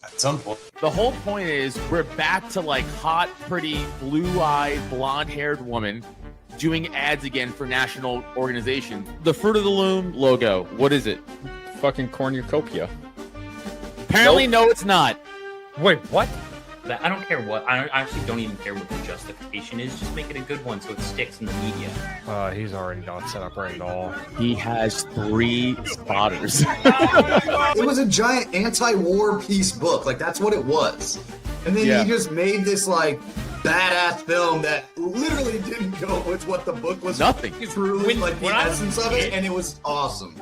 At some point. The whole point is we're back to like hot, pretty, blue-eyed, blonde-haired woman doing ads again for national organizations. The Fruit of the Loom logo. What is it? Fucking cornucopia. Apparently, no, it's not. Wait, what? I don't care what. I actually don't even care what the justification is. Just make it a good one so it sticks in the media. He's already not set up right at all. He has 3 spotters. It was a giant anti-war peace book. Like, that's what it was. And then he just made this, like, badass film that literally didn't go with what the book was. Nothing. Truly, like, the essence of it, and it was awesome.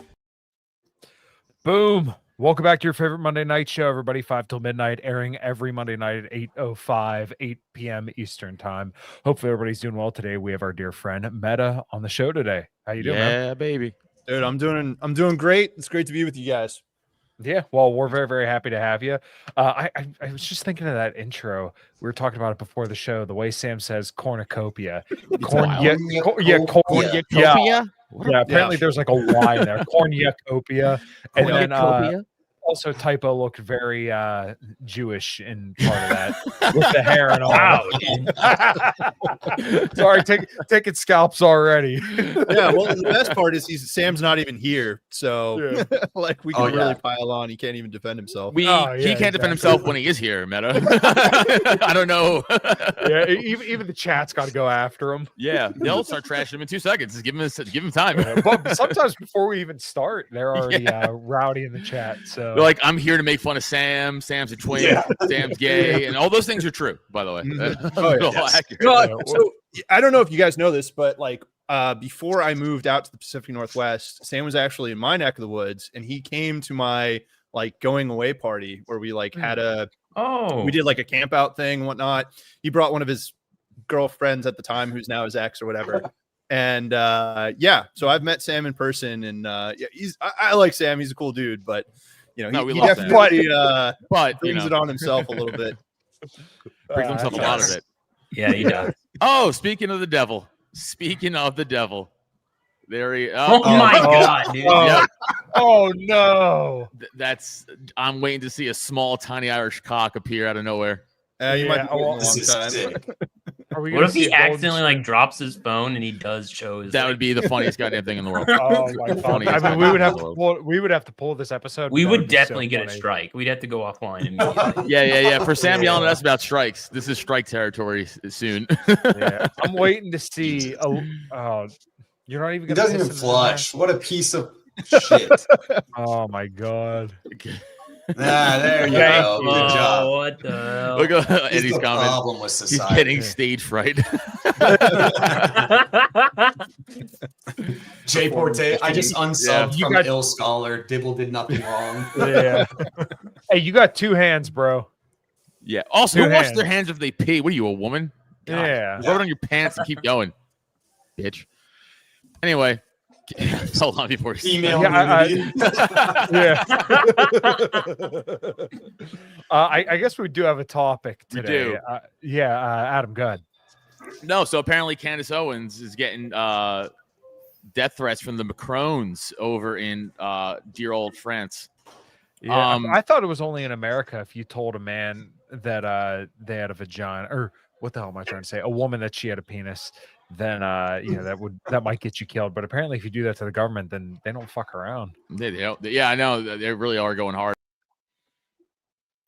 Boom. Welcome back to your favorite Monday night show, everybody. 5 till midnight, airing every Monday night at 8:05, 8 p.m. Eastern time. Hopefully everybody's doing well today. We have our dear friend Meta on the show today. How you doing, man? Yeah, baby. Dude, I'm doing great. It's great to be with you guys. Yeah, well, we're very, very happy to have you. I was just thinking of that intro. We were talking about it before the show. The way Sam says cornucopia. Cornucopia. Yeah, apparently there's like a Y in there. Cornucopia. And then also typo looked very Jewish in part of that with the hair and all. Sorry, taking scalps already. Yeah, well, the best part is Sam's not even here, so like we can really pile on. He can't even defend himself. He can't defend himself when he is here, Meta. I don't know. Yeah, even the chat's got to go after him. Yeah, they'll start trashing him in 2 seconds. Just give him time. But sometimes before we even start, they're already rowdy in the chat. So they're like, I'm here to make fun of Sam. Sam's a twin. Sam's gay, and all those things are true, by the way. So I don't know if you guys know this, but like before I moved out to the Pacific Northwest, Sam was actually in my neck of the woods, and he came to my like going away party where we like had we did like a camp out thing and whatnot. He brought one of his girlfriends at the time, who's now his ex or whatever. And so I've met Sam in person, and I like Sam. He's a cool dude, but you know, he definitely brings it on himself a little bit. Brings himself a lot of it. Yeah, he does. Oh, speaking of the devil. There he. My God, dude. Oh no. I'm waiting to see a small, tiny Irish cock appear out of nowhere. You might be a long time. What if he accidentally like drops his phone and he does show his? That would be the funniest goddamn thing in the world. Oh my God. I mean, we would have to pull this episode. We would definitely get a strike. We'd have to go offline immediately. Yeah. For Sam yelling at us about strikes, this is strike territory soon. I'm waiting to see. You're not even. He doesn't even flush. What a piece of shit. Oh my God. There you go. Good job. What the hell? Look at Eddie's comment. Problem with society. He's getting stage fright. Jay Porte, I just unsubbed from Ill Scholar. Dibble did nothing wrong. Yeah. Hey, you got 2 hands, bro. Yeah. Also, who washes their hands if they pee? What are you, a woman? God. Yeah. Rub it on your pants and keep going, bitch. Anyway. Hold on before you email. I guess we do have a topic today. We do. Adam, go ahead. No, so apparently Candace Owens is getting death threats from the Macrons over in dear old France. Yeah, I thought it was only in America if you told a man that they had a vagina, or what the hell am I trying to say? A woman that she had a penis. Then that might get you killed. But apparently, if you do that to the government, then they don't fuck around. They don't. Yeah, I know. They really are going hard.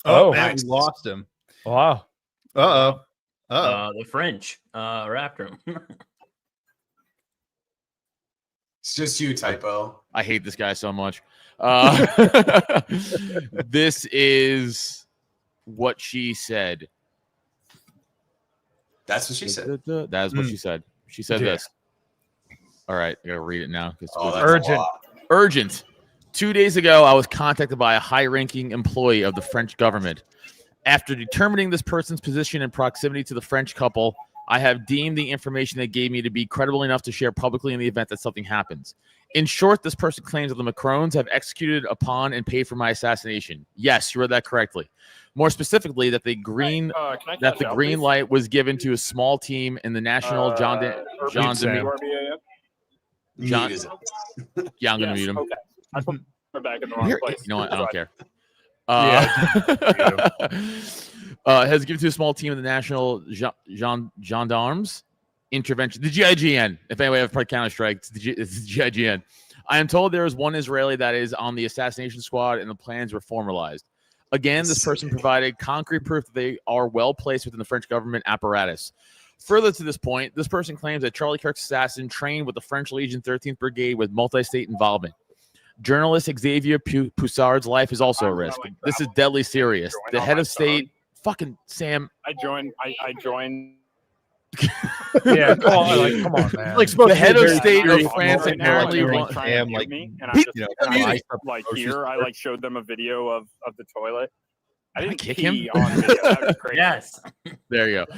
Man, we lost him. Wow. The French are after him. It's just you, typo. I hate this guy so much. This is what she said. That's what she said. That is what she said. She said this. All right, I gotta read it now. Urgent. 2 days ago, I was contacted by a high-ranking employee of the French government. After determining this person's position and proximity to the French couple, I have deemed the information they gave me to be credible enough to share publicly in the event that something happens. In short, this person claims that the Macrons have executed upon and paid for my assassination. Yes, you read that correctly. More specifically, that the green light was given to a small team in the national Yeah, I'm gonna mute him. Okay. We're back in the wrong place. You know what? I don't care. Has given to a small team of the National Gendarmes Intervention, the GIGN. If anybody ever played Counter-Strike, it's the GIGN. I am told there is one Israeli that is on the assassination squad, and the plans were formalized. Again, this person provided concrete proof that they are well placed within the French government apparatus. Further to this point, this person claims that Charlie Kirk's assassin trained with the French Legion 13th Brigade with multi-state involvement. Journalist Xavier Poussard's life is also at risk. This is deadly serious. The head of state, fucking Sam. I joined. Yeah, come on, man. Like the head of state of France apparently wants and I showed them a video of the toilet. I didn't kick him on video. That would be crazy. Yes. There you go.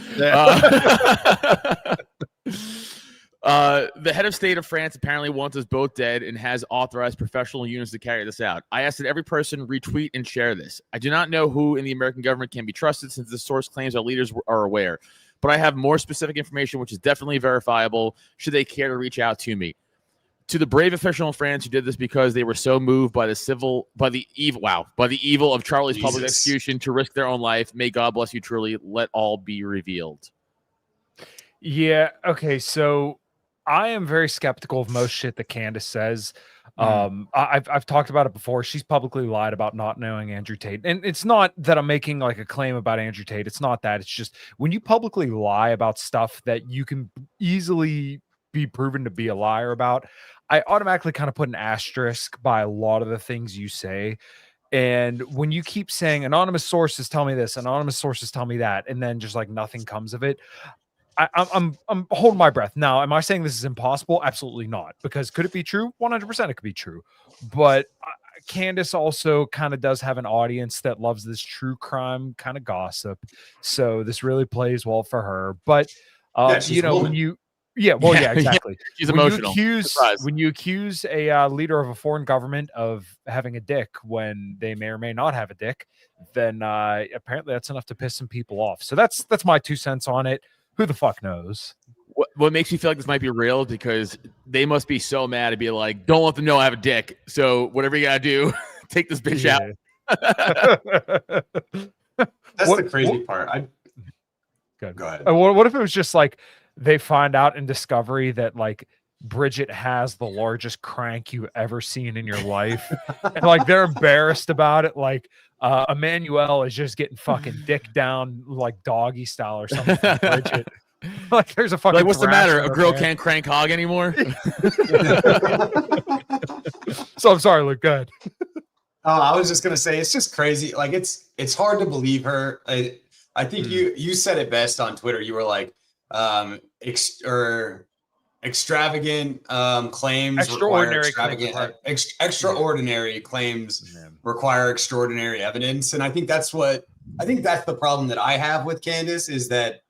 The head of state of France apparently wants us both dead and has authorized professional units to carry this out. I ask that every person retweet and share this. I do not know who in the American government can be trusted since the source claims our leaders are aware, but I have more specific information which is definitely verifiable should they care to reach out to me. To the brave official in France who did this because they were so moved by the evil of Charlie's public execution to risk their own life. May God bless you truly. Let all be revealed. Yeah. Okay. So I am very skeptical of most shit that Candace says. I've talked about it before. She's publicly lied about not knowing Andrew Tate. And it's not that I'm making like a claim about Andrew Tate. It's not that. It's just when you publicly lie about stuff that you can easily be proven to be a liar about, I automatically kind of put an asterisk by a lot of the things you say. And when you keep saying anonymous sources tell me this, anonymous sources tell me that, and then just like nothing comes of it, I'm holding my breath. Now, am I saying this is impossible? Absolutely not. Because could it be true? 100% it could be true. But Candace also kind of does have an audience that loves this true crime kind of gossip. So this really plays well for her. But when you exactly. She's emotional. When you accuse a leader of a foreign government of having a dick when they may or may not have a dick, then apparently that's enough to piss some people off. So that's my 2 cents on it. Who the fuck knows? What makes me feel like this might be real because they must be so mad to be like, don't let them know I have a dick. So whatever you gotta do, take this bitch out. That's the crazy part. Go ahead. What if it was just like they find out in Discovery that like Bridget has the largest crank you've ever seen in your life, and like they're embarrassed about it, like Emmanuel is just getting fucking dick down like doggy style or something from Bridget. Like there's a fucking like what's the matter? A girl can't crank hog anymore. So I'm sorry, Luke. Go ahead. I was just gonna say it's just crazy. Like it's hard to believe her. I think you said it best on Twitter. You were like extravagant claims extraordinary claims require extraordinary evidence. And I think that's the problem that I have with Candace is that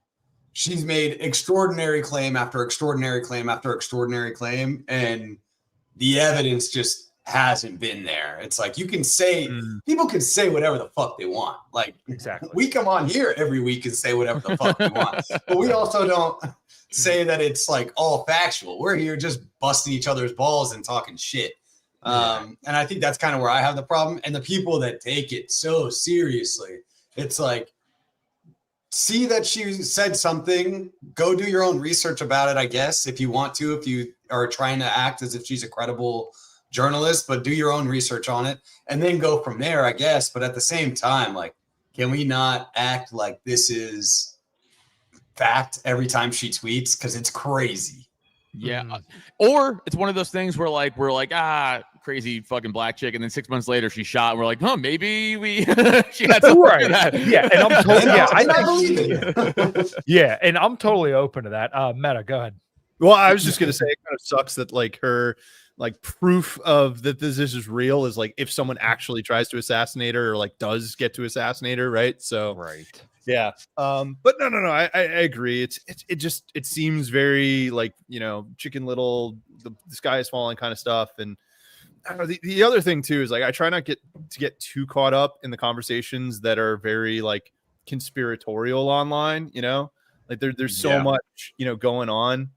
she's made extraordinary claim after extraordinary claim after extraordinary claim, and the evidence just hasn't been there. It's like you can say people can say whatever the fuck they want. Like exactly, we come on here every week and say whatever the fuck we want, but we also don't say that it's like all factual. We're here just busting each other's balls and talking shit. And I think that's kind of where I have the problem. And the people that take it so seriously, it's like, see that she said something, go do your own research about it, I guess, if you want to, if you are trying to act as if she's a credible journalist, but do your own research on it and then go from there, I guess. But at the same time, like, can we not act like this is fact every time she tweets? Because it's crazy. Yeah. Or it's one of those things where like we're like, crazy fucking black chick, and then 6 months later she's shot and we're like, she had something right. That. Yeah, and I'm totally I believe it. Yeah, and I'm totally open to that. Meta, go ahead. Well, I was just gonna say it kind of sucks that like her like proof of that this is real is like if someone actually tries to assassinate her or like does get to assassinate her, right? So right. Yeah. But no. I agree. It seems very like, Chicken Little, the sky is falling kind of stuff. And I don't know, the other thing too is like I try not to get too caught up in the conversations that are very like conspiratorial online, like there's so much, going on.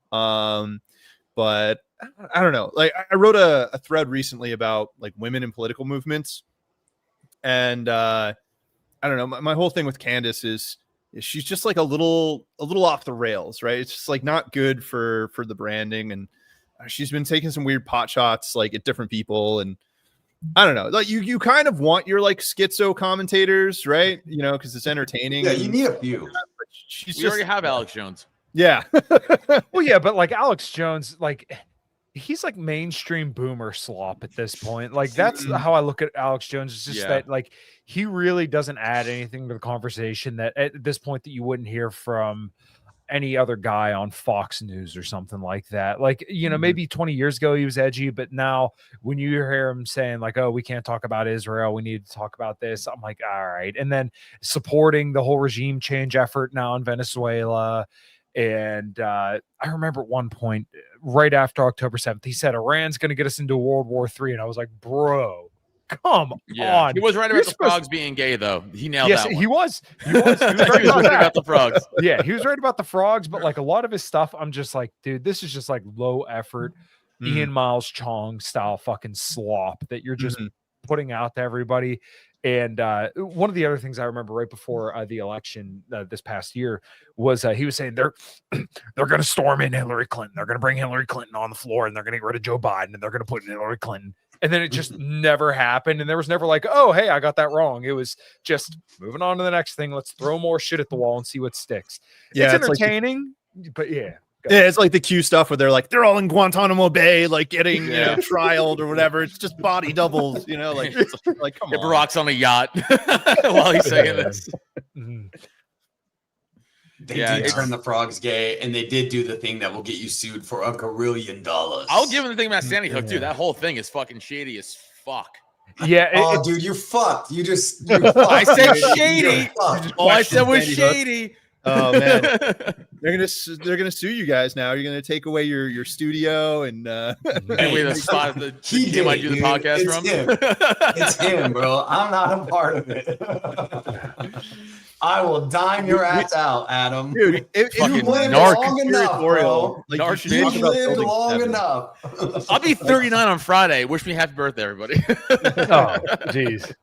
But I don't know. Like I wrote a thread recently about like women in political movements. And I don't know. My whole thing with Candace is she's just like a little off the rails, right? It's just like not good for the branding, and she's been taking some weird pot shots like at different people, and I don't know. Like you kind of want your like schizo commentators, right? You know, because it's entertaining. Yeah, you need a few. We already have Alex Jones. Yeah. Well, yeah, but like Alex Jones, like he's like mainstream boomer slop at this point. Like that's how I look at Alex Jones. It's just that like he really doesn't add anything to the conversation that at this point that you wouldn't hear from any other guy on Fox News or something like that. Like, you know, maybe 20 years ago he was edgy, but now when you hear him saying like, oh, we can't talk about Israel, we need to talk about this, I'm like, all right. And then supporting the whole regime change effort now in Venezuela. And I remember at one point right after October 7th, he said Iran's going to get us into World War III. And I was like, bro, come on. He was right about the frogs being gay, though. He nailed that one. He was. He was right about the frogs. Yeah, he was right about the frogs, but like a lot of his stuff, I'm just like, dude, this is just like low effort, Ian Miles Chong style fucking slop that you're just putting out to everybody. And one of the other things I remember right before the election this past year was he was saying they're going to storm in Hillary Clinton. They're going to bring Hillary Clinton on the floor, and they're going to get rid of Joe Biden, and they're going to put in Hillary Clinton. And then it just never happened. And there was never like, oh, hey, I got that wrong. It was just moving on to the next thing. Let's throw more shit at the wall and see what sticks. Yeah, it's entertaining, but yeah. Yeah, it's like the Q stuff where they're like, they're all in Guantanamo Bay, like getting you know, trialed or whatever. It's just body doubles, you know, like come on. Barack's on a yacht while he's saying this. They did turn the frogs gay, and they did do the thing that will get you sued for $1 gazillion. I'll give him the thing about Sandy Hook, too. That whole thing is fucking shady as fuck. Yeah. Dude, you're fucked. You're fucked. I said shady. All I said was shady. Oh man, they're gonna sue you guys now. You're gonna take away your studio and the spot that he might do the podcast it's from. Him. It's him, bro. I'm not a part of it. I will dime your ass out, Adam. Dude, if you lived long enough, bro. Like you lived long enough. I'll be 39 on Friday. Wish me happy birthday, everybody. Oh, jeez.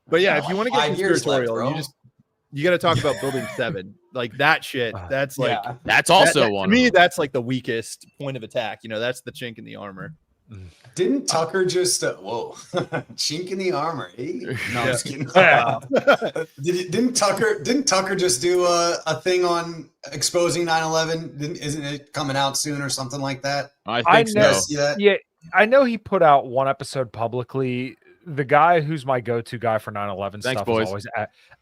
But yeah, if you want to get 5 years conspiratorial, left, you got to talk about Building 7. Like that shit. That's like that's also one. To me, that's like the weakest point of attack. You know, that's the chink in the armor. Didn't Tucker just chink in the armor? Eh? No, I'm just kidding. Didn't Tucker just do a thing on exposing 9/11? Isn't it coming out soon or something like that? I think so. Yeah, I know he put out one episode publicly. The guy who's my go-to guy for 9/11 stuff is always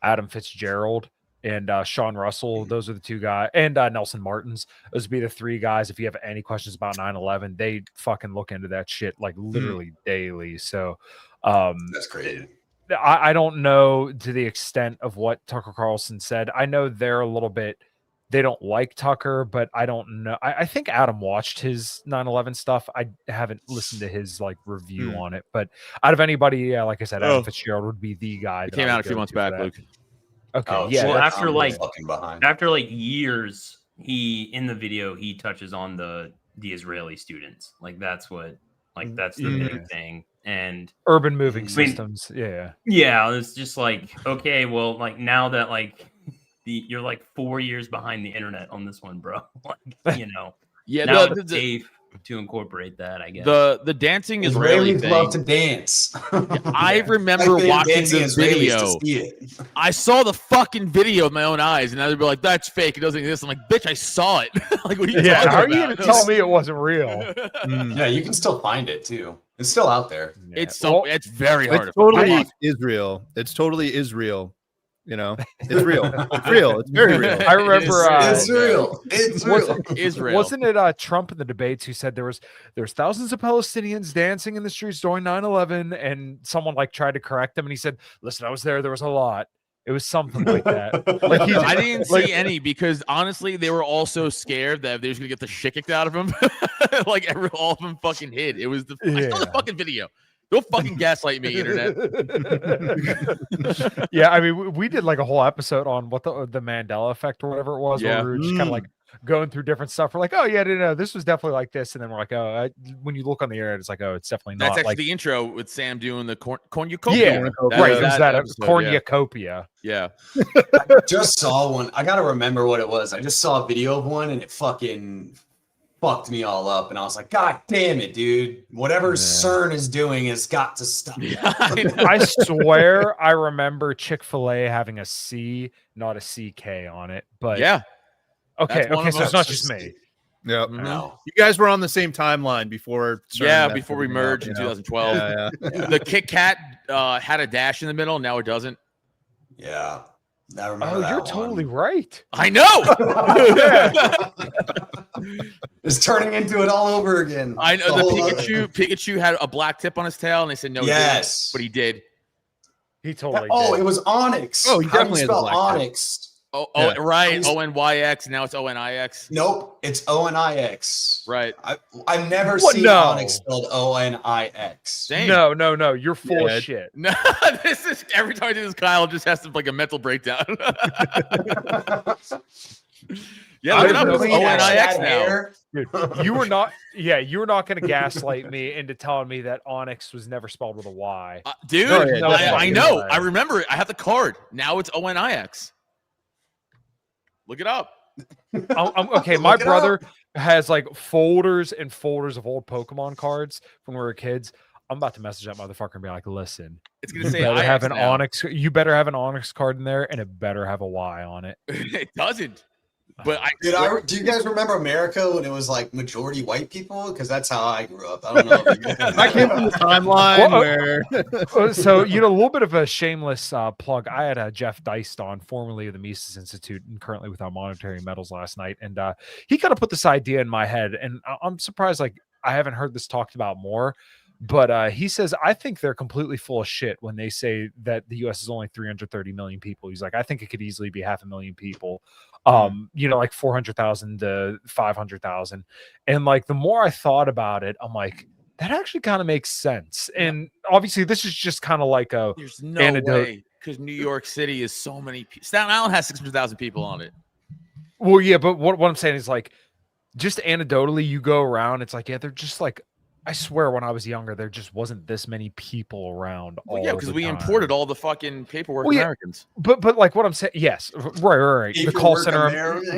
Adam Fitzgerald and Sean Russell. Those are the two guys, and Nelson Martins. Those would be the three guys. If you have any questions about 9/11, they fucking look into that shit like literally daily. So that's crazy. I don't know to the extent of what Tucker Carlson said. I know they're a little bit. They don't like Tucker, but I don't know. I think Adam watched his 9/11 stuff. I haven't listened to his like review on it, but out of anybody, like I said, Adam Fitzgerald would be the guy. It came out a few months back, Luke. Okay, well, after like years, he in the video he touches on the Israeli students. Like that's the big thing. And urban moving systems. Yeah. It's just like, okay, well, like now that like you're like 4 years behind the internet on this one, bro. Like, you know, now it's safe to incorporate that, I guess. The dancing Israeli thing. Love to dance. I remember watching the video. I saw the fucking video with my own eyes, and now they'd be like, "That's fake. It doesn't exist." I'm like, "Bitch, I saw it." Like, what are you talking about? How are you gonna tell me it wasn't real? Yeah, you can still find it too. It's still out there. Yeah. It's very hard. It's totally Israel. It's totally Israel. You know, it's real. It's real. It's very real. I remember it's real. It's real. Israel. Wasn't it Trump in the debates who said there was thousands of Palestinians dancing in the streets during 9/11, and someone like tried to correct him, and he said, "Listen, I was there. There was a lot." It was something like that. Like I didn't see any because honestly, they were all so scared that they were gonna get the shit kicked out of them. Like all of them fucking hid. It was I saw the fucking video. Don't fucking gaslight me, internet. Yeah, I mean, we did like a whole episode on what the Mandela effect or whatever it was. Where we were just kind of like going through different stuff. We're like, oh yeah, no, this was definitely like this, and then we're like, oh, when you look on the internet, it's like, oh, it's definitely not. That's actually like the intro with Sam doing the cornucopia. Yeah, right. It was that cornucopia. Yeah. I just saw one. I gotta remember what it was. I just saw a video of one, and it fucking fucked me all up, and I was like, God damn it, dude! Whatever CERN is doing has got to stop. Yeah, I swear, I remember Chick-fil-A having a C, not a CK on it. But yeah, okay, so it's not just me. Yeah, no, you guys were on the same timeline before. Before we merged in 2012. Yeah. The Kit Kat had a dash in the middle. Now it doesn't. Yeah. I remember that you're one. totally right. I know. It's turning into it all over again. I know. The Pikachu had a black tip on his tail, and they said no. Yes, but he did. He totally. It was Onyx. Oh, he definitely How do you spell has a black Onyx. Right. ONYX. Now it's ONIX. Nope, it's ONIX. Right. I've never seen Onyx spelled ONIX. No. You're full of shit. No, this is every time I do this, Kyle just has to like a mental breakdown. Yeah, look it up. It's ONIX now. Dude, you were not. Yeah, you were not going to gaslight me into telling me that Onyx was never spelled with a Y. Dude, I know. I remember it. I have the card. Now it's ONIX. Look it up. Okay, my brother has like folders and folders of old Pokemon cards from when we were kids. I'm about to message that motherfucker and be like, listen, it's gonna say better have an now. Onyx. You better have an Onyx card in there, and it better have a Y on it. It doesn't. But do you guys remember America when it was like majority white people? Because that's how I grew up. I don't know. If you guys I came from the timeline where. So, a little bit of a shameless plug. I had Jeff Deist on, formerly of the Mises Institute and currently without monetary metals last night. And he kind of put this idea in my head. And I'm surprised, like, I haven't heard this talked about more. But he says, I think they're completely full of shit when they say that the U.S. is only 330 million people. He's like, I think it could easily be 500,000 people. Like 400,000 to 500,000. And like, the more I thought about it, I'm like, that actually kind of makes sense. And obviously this is just kind of like there's no way, because New York City is so many people. Staten Island has 600,000 people on it. Well, yeah, but what I'm saying is like, just anecdotally, you go around, it's like, yeah, they're just like, I swear when I was younger, there just wasn't this many people around. Because we imported all the fucking paperwork Americans. But like what I'm saying, yes, right. The call center,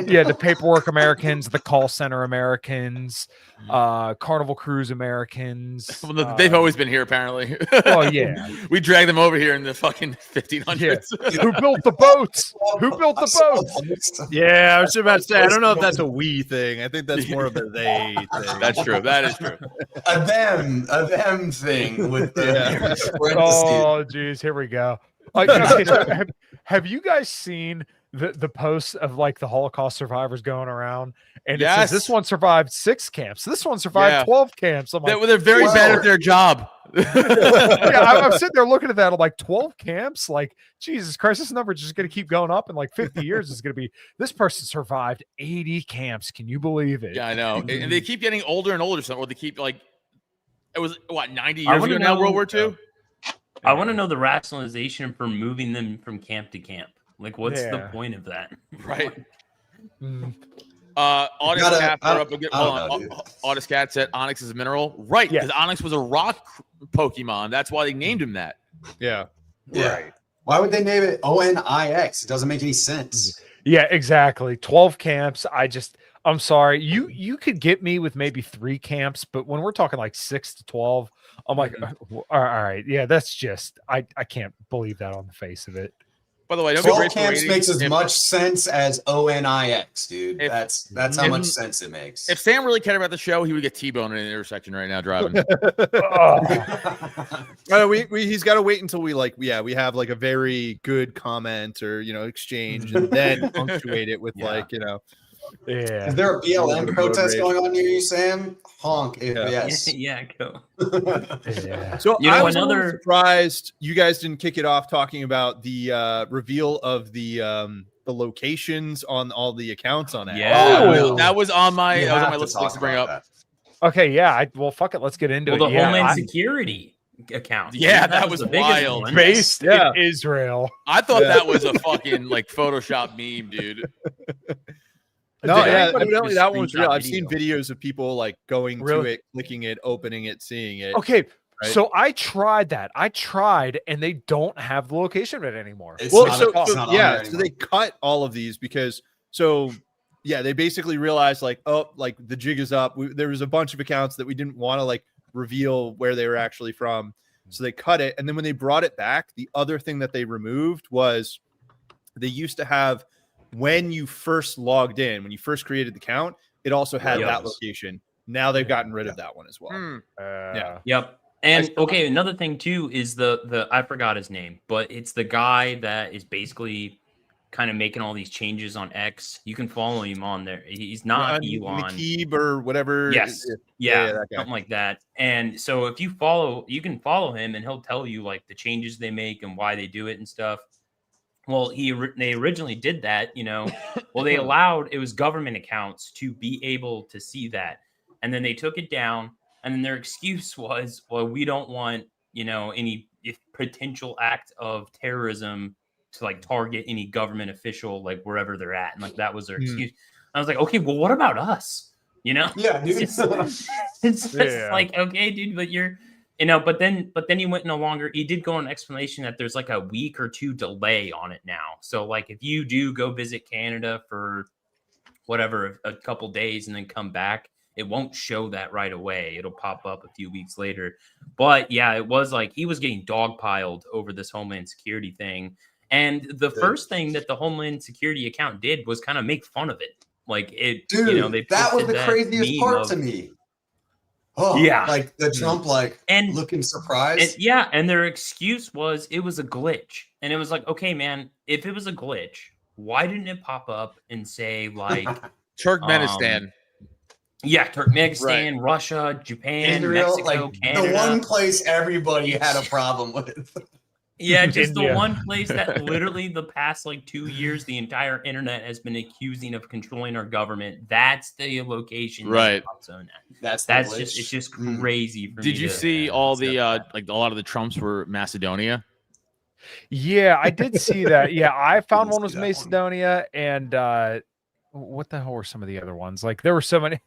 the paperwork Americans, the call center Americans, Carnival Cruise Americans. Well, they've always been here, apparently. Oh yeah, we dragged them over here in the fucking 1500s. Yeah. Who built the boats? Who built the boats? Yeah, I was about to say, I don't know if that's a we thing. I think that's more of a they thing. That's true. That is true. A them thing with the oh geez, here we go. Have you guys seen the posts of like the Holocaust survivors going around, and it says this one survived 6 camps, this one survived 12 camps? I'm like, they're very bad at their job. I'm sitting there looking at that. I'm like, 12 camps? Like, Jesus Christ, this number is just going to keep going up. In like 50 years, is going to be this person survived 80 camps. Can you believe it? Yeah, I know. And they keep getting older and older. Or they keep like, it was what, 90 years ago now, World War II? I want to know the rationalization for moving them from camp to camp. Like, what's the point of that? Right. Audis Cat said Onyx is a mineral. Right. Because Onyx was a rock Pokemon. That's why they named him that. Yeah. Right. Why would they name it ONIX? It doesn't make any sense. Yeah, exactly. 12 camps. I'm sorry. You could get me with maybe 3 camps, but when we're talking like 6 to 12, I'm like, all right. Yeah, that's just, I can't believe that on the face of it. By the way, 12 camps makes as much sense as ONIX, dude. That's how much sense it makes. If Sam really cared about the show, he would get T-boned in an intersection right now driving. He's got to wait until we have like a very good comment or exchange, and then punctuate it with Is there a BLM protest going on near you, Sam? Honk. Yes. Yeah, go. So I was surprised you guys didn't kick it off talking about the reveal of the locations on all the accounts on it. Yeah, that was on my list to bring up. That. Okay, yeah. Well, fuck it. Let's get into it. The Homeland Security account. Yeah, that was wild. Based in Israel. I thought that was a fucking like Photoshop meme, dude. No, yeah, Anybody evidently just that one was real. screenshot I've seen videos of people like going to it, clicking it, opening it, seeing it. Okay, right? so I tried that. I tried, and they don't have the location of it anymore. So they cut all of these because they basically realized like, oh, like the jig is up. There was a bunch of accounts that we didn't want to like reveal where they were actually from, so they cut it. And then when they brought it back, the other thing that they removed was they used to have, when you first logged in, when you first created the account, it also had that location. Now they've gotten rid of that one as well. Yep. And okay, another thing too is the I forgot his name, but it's the guy that is basically kind of making all these changes on X. You can follow him on there. He's not Elon. McKeeb or whatever. Yes. Yeah, something like that. And so if you can follow him and he'll tell you like the changes they make and why they do it and stuff. Well, they originally did that, well, they allowed, it was government accounts to be able to see that. And then they took it down. And then their excuse was, well, we don't want, any potential act of terrorism to like target any government official, like wherever they're at. And like, that was their excuse. I was like, okay, well, what about us? Yeah, dude. It's just like, okay, dude, but you're, but then he went no longer. He did go on an explanation that there's like a week or two delay on it now. So like if you do go visit Canada for whatever, a couple days and then come back, it won't show that right away. It'll pop up a few weeks later. But yeah, it was like he was getting dogpiled over this Homeland Security thing. And the first thing that the Homeland Security account did was kind of make fun of it. Like it, dude, that was the craziest part to me. Oh, yeah, like the Trump, and looking surprised. And their excuse was it was a glitch, and it was like, okay, man, if it was a glitch, why didn't it pop up and say like Turkmenistan? Turkmenistan, Russia, Japan, Israel, Mexico, Canada. The one place everybody had a problem with. Yeah, just the one place that literally the past 2 years, the entire internet has been accusing of controlling our government. That's the location, right? That's just it's just crazy. For Did you see all the a lot of the Trumps were Macedonia? Yeah, I did see that. Yeah, I found one was Macedonia, and what the hell were some of the other ones? Like there were so many.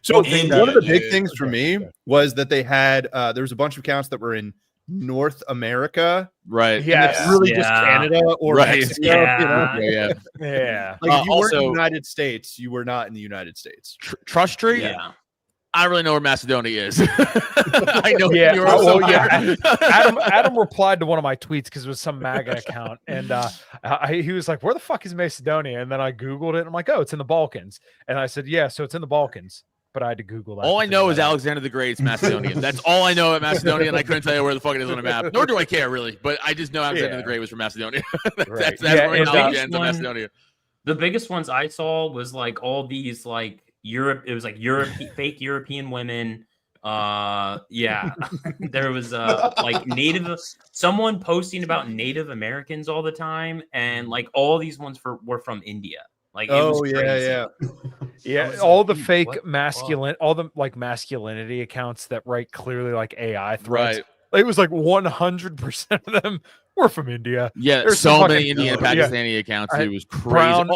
So one of the big things for me was that they had there was a bunch of accounts that were in North America, right? Yeah, it's really just Canada or Mexico. Yeah. Like if you weren't in the United States, you were not in the United States. Trust tree. Yeah. I really know where Macedonia is. I know. Adam replied to one of my tweets because it was some MAGA account, and he was like, "Where the fuck is Macedonia?" And then I Googled it, and I'm like, "Oh, it's in the Balkans." And I said, "Yeah, so it's in the Balkans." But I had to Google that. All I know is Alexander the Great's Macedonian. That's all I know at Macedonia, and I couldn't tell you where the fuck it is on a map. Nor do I care, really. But I just know Alexander the Great was from Macedonia. That's where my knowledge ends of Macedonia. The biggest ones I saw was like all these like Europe. It was like fake European women. There was like someone posting about Native Americans all the time, and like all these ones were from India. Like, yeah. All the fake masculine, all the like masculinity accounts that write clearly like AI threads. Right. It was like 100% of them were from India. Yeah, there's so many Indian and Pakistani accounts. It was crazy.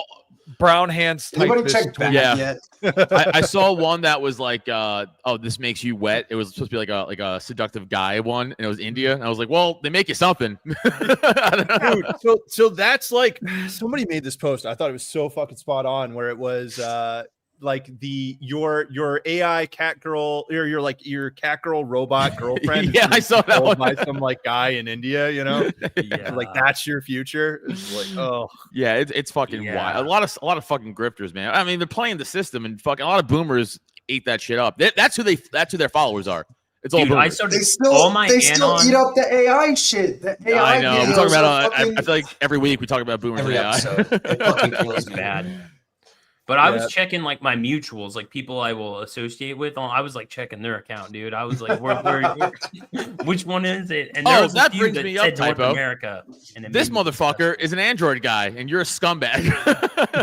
Brown hands. Nobody checked back yet. I saw one that was like, "Oh, this makes you wet." It was supposed to be like a seductive guy one, and it was India. And I was like, "Well, they make you something." Dude, so that's like somebody made this post. I thought it was so fucking spot on. Where it was like your AI cat girl or your cat girl robot girlfriend. Yeah, I saw that one by some like guy in India. Like that's your future. It's like, oh yeah, it's fucking wild. A lot of fucking grifters, man. I mean, they're playing the system, and fucking a lot of boomers ate that shit up. That's who their followers are. It's all boomers. They still eat up the AI shit. The AI I know. We talk about. I feel like every week we talk about boomers and AI. It fucking kills me. Bad. But I was checking like my mutuals, like people I will associate with. I was like checking their account, dude. I was like, where which one is it? And there was that brings me up, North America. And this motherfucker is an Android guy, and you're a scumbag.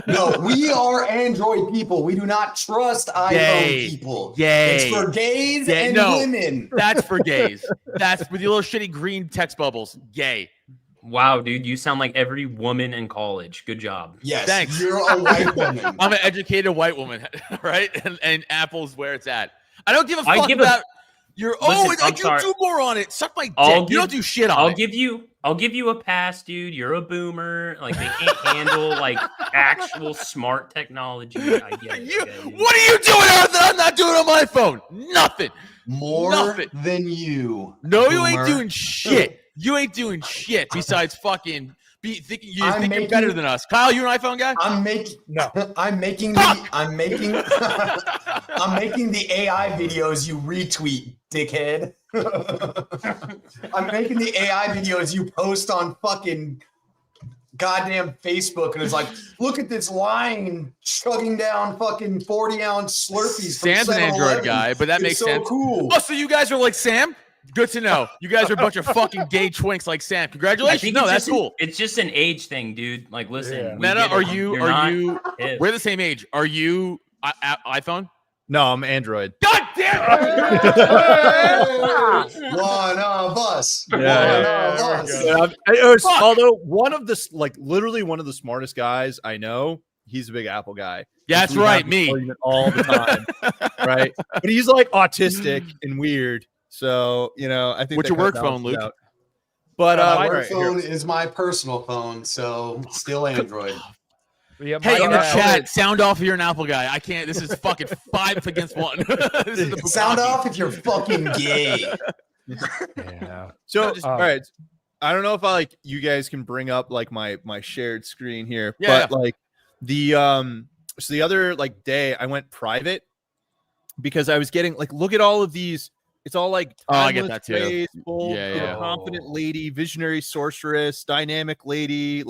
No, we are Android people. We do not trust iPhone people. It's for gays and women. That's for gays. That's with your little shitty green text bubbles. Gay. Wow, dude, you sound like every woman in college. Good job. Yes, Thanks. you're a white woman. I'm an educated white woman, right? And Apple's where it's at. I don't give a fuck about your. Listen, I do more on it. Suck my dick. You don't do shit on it. I'll give you a pass, dude. You're a boomer. Like they can't handle like actual smart technology. I get it. What are you doing that I'm not doing on my phone? Nothing. More than you. No, boomer. you ain't doing shit. You ain't doing shit besides fucking thinking you're better than us. Kyle, you an iPhone guy? I'm making the AI videos you retweet, dickhead. I'm making the AI videos you post on fucking goddamn Facebook, and it's like, look at this line chugging down fucking 40-ounce Slurpees. Sam's an Android guy, but that makes sense. Cool. Oh, so you guys are like Sam? Good to know. You guys are a bunch of fucking gay twinks like Sam. Congratulations. No, that's cool. It's just an age thing, dude. Like, listen. Meta, are you? We're the same age. Are you iPhone? No, I'm Android. God damn it! One of us. Although one of the literally one of the smartest guys I know, he's a big Apple guy. Yeah, that's right, me all the time, right? But he's like autistic and weird. So I think. What's your work phone, Luke? Out. But my work phone is my personal phone, so still Android. Hey, in the chat, sound off if you're an Apple guy. I can't. This is fucking 5 against 1. Sound off if you're fucking gay. Yeah. So, all right. I don't know if you guys can bring up like my shared screen here, but like the so the other day I went private because I was getting look at all of these. It's all like I get that too. Graceful, confident lady, visionary sorceress, dynamic lady.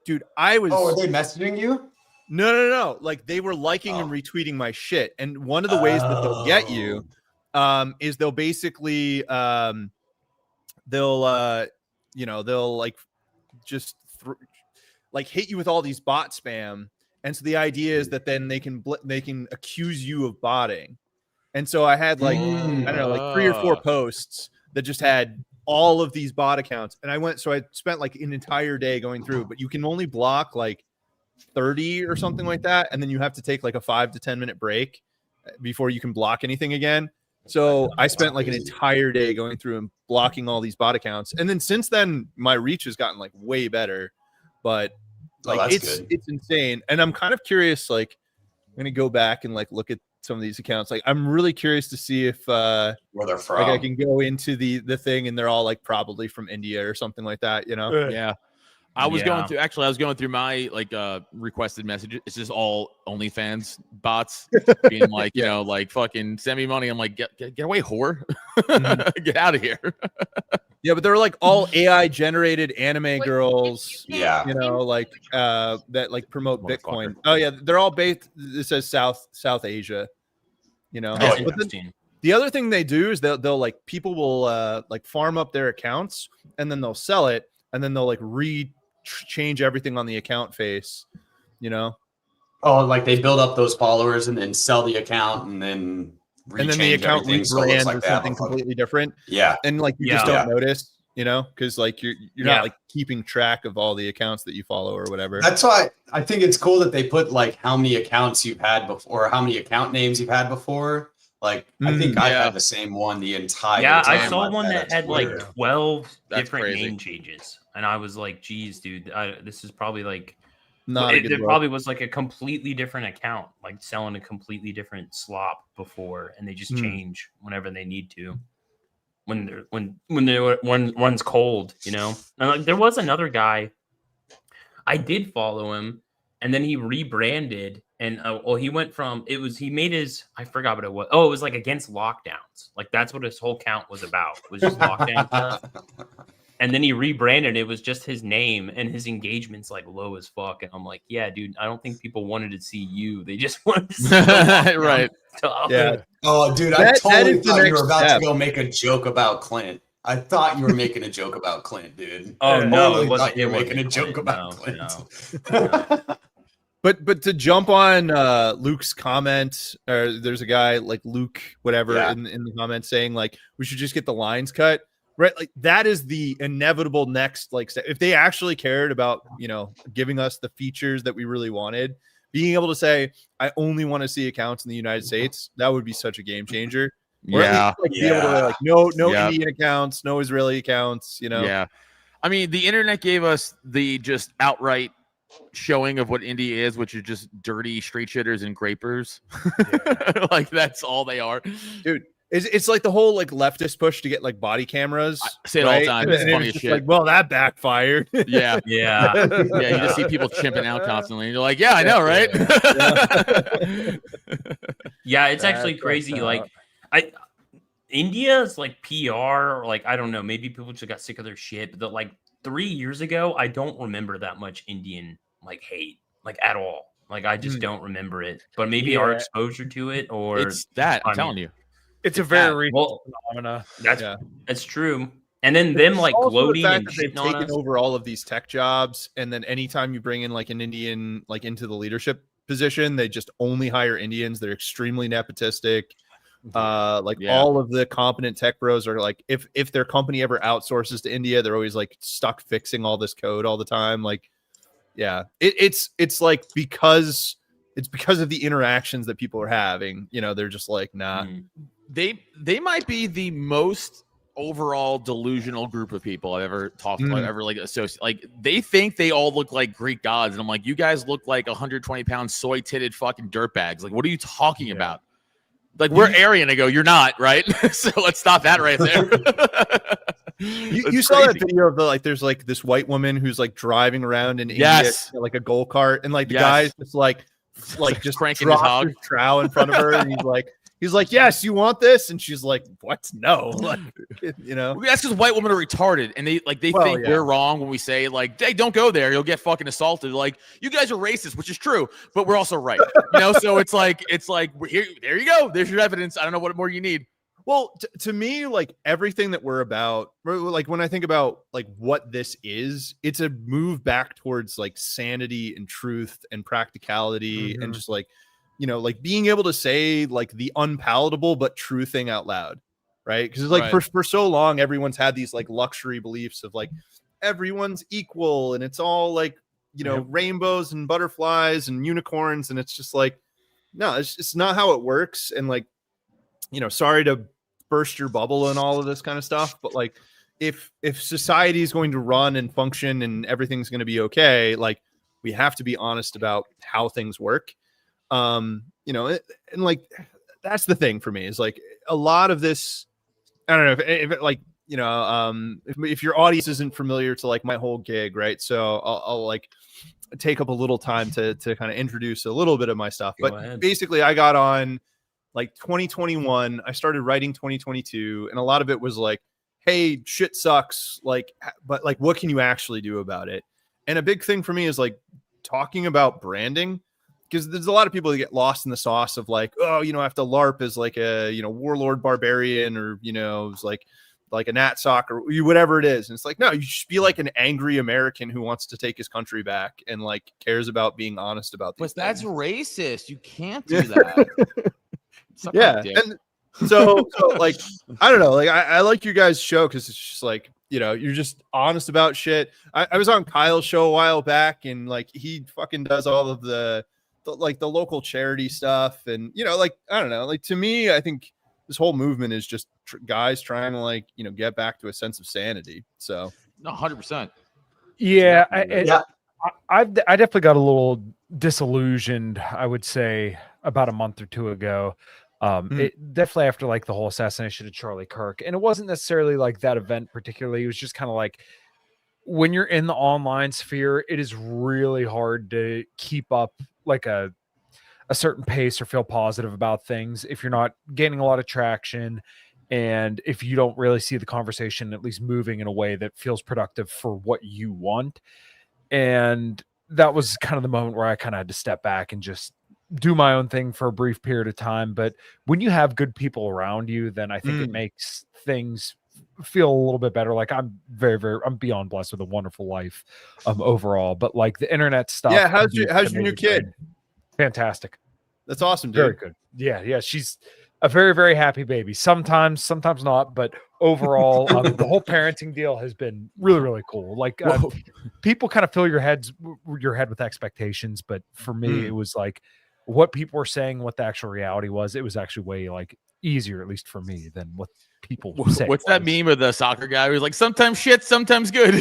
Dude, I was. Oh, are they messaging you? No. Like they were liking and retweeting my shit. And one of the ways that they'll get you, is they'll basically, they'll just hit you with all these bot spam. And so the idea is that then they can accuse you of botting. And so I had I don't know, 3 or 4 posts that just had all of these bot accounts. And I spent an entire day going through, but you can only block 30 or something like that. And then you have to take a 5 to 10 minute break before you can block anything again. So I spent an entire day going through and blocking all these bot accounts. And then since then, my reach has gotten way better, but it's insane. And I'm kind of curious, I'm going to go back and look at some of these accounts. I'm really curious to see if where they're from. I can go into the thing and they're all probably from India or something like that, Yeah. I was going through my requested messages. It's just all OnlyFans bots being fucking send me money. I'm like, get away, whore. Get out of here. Yeah, but they're all AI generated anime girls. Yeah. That promote Bitcoin. Oh yeah, they're all based. It says South Asia. But the other thing they do is they'll people will farm up their accounts and then they'll sell it and then they'll change everything on the account face. Oh, they build up those followers and then sell the account and then. And then the account rebrand or something completely different. Yeah. And you just don't notice, because you're not keeping track of all the accounts that you follow or whatever. That's why I think it's cool that they put how many accounts you've had before, or how many account names you've had before. I think I had the same one the entire time. I saw one that had 12 different name changes. And I was like, geez, dude, this is probably it probably was a completely different account, selling a completely different slop before, and they just change whenever they need to. When one's cold, And there was another guy, I did follow him, and then he rebranded, and he went from he made his, I forgot what it was. Oh, it was against lockdowns. That's what his whole count was about. Was just lockdown stuff. And then he rebranded. It was just his name, and his engagement's low as fuck. And I'm like, yeah, dude, I don't think people wanted to see you. They just wanted to see right. Stuff. Yeah. Oh, dude, I totally thought you were about to go make a joke about Clint. I thought you were making a joke about Clint, dude. Oh no, it wasn't. You were making a joke about Clint. No. But to jump on Luke's comment, there's a guy Luke, whatever, in the comments saying we should just get the lines cut. Right, like that is the inevitable next like step. If they actually cared about giving us the features that we really wanted, being able to say I only want to see accounts in the United States, that would be such a game changer. Or at least, be able to like no Indian accounts, no Israeli accounts. Yeah, I mean the internet gave us the just outright showing of what India is, which is just dirty street shitters and grapers. Like that's all they are, dude. It's like the whole like leftist push to get like body cameras. I say it all the time. It's funny as shit. Like, well, that backfired. Yeah. You just see people chimping out constantly, and you're like, yeah, I know, right? Yeah, it's actually crazy. Like, India's like PR, like I don't know, maybe people just got sick of their shit. But like 3 years ago, I don't remember that much Indian like hate, like at all. Like I just don't remember it. But maybe our exposure to it, or it's that I'm telling you. It's a very recent phenomena. That's true. And then them like gloating and they've taken over all of these tech jobs, and then anytime you bring in like an Indian like into the leadership position, they just only hire Indians. They're extremely nepotistic. All of the competent tech bros are like, if their company ever outsources to India, they're always like stuck fixing all this code all the time. Like, it's like because of the interactions that people are having. They're just like, nah. They might be the most overall delusional group of people I've ever talked to, ever like associate. Like they think they all look like Greek gods, and I'm like, you guys look like 120-pound soy-titted fucking dirtbags. Like, what are you talking about? Like we're Aryan. I go, you're not, right? So let's stop that right there. You saw that video of the like, there's like this white woman who's like driving around in India, like a gold cart, and like the guy's just like just cranking his hog trow in front of her, and he's like, yes, you want this? And she's like, what? No. Like, that's because white women are retarded, and they think we're wrong when we say like, hey, don't go there, you'll get fucking assaulted. Like, you guys are racist, which is true, but we're also right. So it's like here, there you go. There's your evidence. I don't know what more you need. Well, to me, like everything that we're about, like when I think about like what this is, it's a move back towards like sanity and truth and practicality and just like, like being able to say like the unpalatable but true thing out loud, right? Because it's like for so long, everyone's had these like luxury beliefs of like everyone's equal and it's all like rainbows and butterflies and unicorns, and it's just like no, it's not how it works. And like sorry to burst your bubble and all of this kind of stuff, but like if society is going to run and function and everything's going to be okay, like we have to be honest about how things work. And like that's the thing for me is like a lot of this. I don't know if like if your audience isn't familiar to like my whole gig, right? So I'll like take up a little time to kind of introduce a little bit of my stuff. But basically, I got on like 2021. I started writing 2022, and a lot of it was like, hey, shit sucks, like, but like, what can you actually do about it? And a big thing for me is like talking about branding. Because there's a lot of people that get lost in the sauce of like, oh, I have to LARP as like a, warlord barbarian or, it's like a NatSoc or whatever it is. And it's like, no, you should be like an angry American who wants to take his country back and like cares about being honest about these things. That's racist. You can't do that. And so like, I don't know, like I like your guys' show because it's just like, you're just honest about shit. I was on Kyle's show a while back, and like he fucking does all of the local charity stuff, and like I don't know, like to me I think this whole movement is just guys trying to like get back to a sense of sanity. So 100%. I definitely got a little disillusioned, I would say, about a month or two ago. It definitely after like the whole assassination of Charlie Kirk, and it wasn't necessarily like that event particularly. It was just kind of like when you're in the online sphere, it is really hard to keep up like a certain pace or feel positive about things if you're not gaining a lot of traction, and if you don't really see the conversation at least moving in a way that feels productive for what you want. And that was kind of the moment where I kind of had to step back and just do my own thing for a brief period of time. But when you have good people around you, then I think it makes things feel a little bit better. Like I'm I'm beyond blessed with a wonderful life overall, but like the internet stuff. Yeah. How's your new kid? Fantastic. That's awesome, dude. Very good. Yeah. She's a very, very happy baby. Sometimes not, but overall, the whole parenting deal has been really, really cool. Like people kind of fill your head with expectations, but for me, it was like what people were saying, what the actual reality was. It was actually way like easier, at least for me, than what people say. What's that meme of the soccer guy who's like, sometimes shit, sometimes good?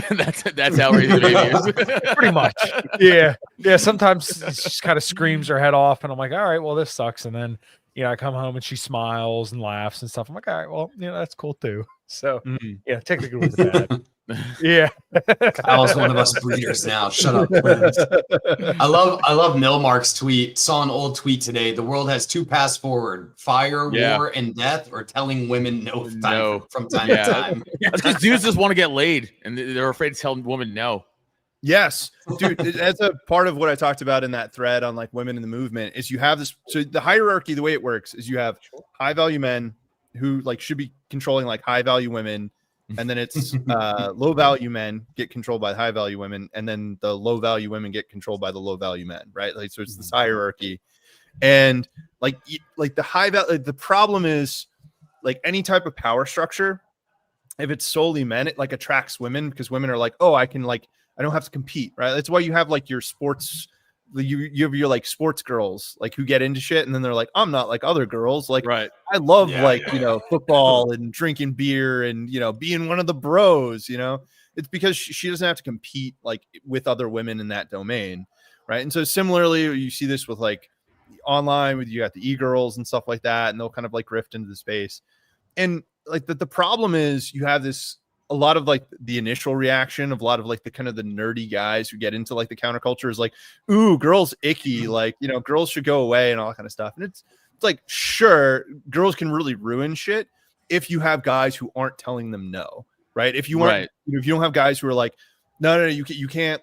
that's how raising a baby is. Pretty much. Yeah. Sometimes she just kind of screams her head off, and I'm like, all right, well, this sucks. And then I come home and she smiles and laughs and stuff. I'm like, all right, well, that's cool too. So take the good with the bad. Yeah. Kyle's one of us breeders now. Shut up. I love Milmark's tweet. Saw an old tweet today. The world has two paths forward: fire, war, and death, or telling women no from time to time. That's because dudes just want to get laid and they're afraid to tell women no. Yes, dude. That's a part of what I talked about in that thread on like women in the movement is you have this. So the hierarchy, the way it works is you have high value men who like should be controlling like high value women. And then it's low value men get controlled by high value women, and then the low value women get controlled by the low value men, right? Like so, it's this hierarchy, and like the high value. The problem is like any type of power structure. If it's solely men, it like attracts women because women are like, oh, I don't have to compete, right? That's why you have like your sports. You have your like sports girls like who get into shit and then they're like, I'm not like other girls. Like, right. I love football and drinking beer and, being one of the bros, it's because she doesn't have to compete like with other women in that domain. Right. And so similarly, you see this with like online with you got the e-girls and stuff like that. And they'll kind of like rift into the space. And like the problem is you have a lot of like the initial reaction of a lot of like the kind of the nerdy guys who get into like the counterculture is like, ooh, girls icky, like, girls should go away and all that kind of stuff. And it's like, sure, girls can really ruin shit if you have guys who aren't telling them no, right? If you aren't, if you don't have guys who are like, no, you can't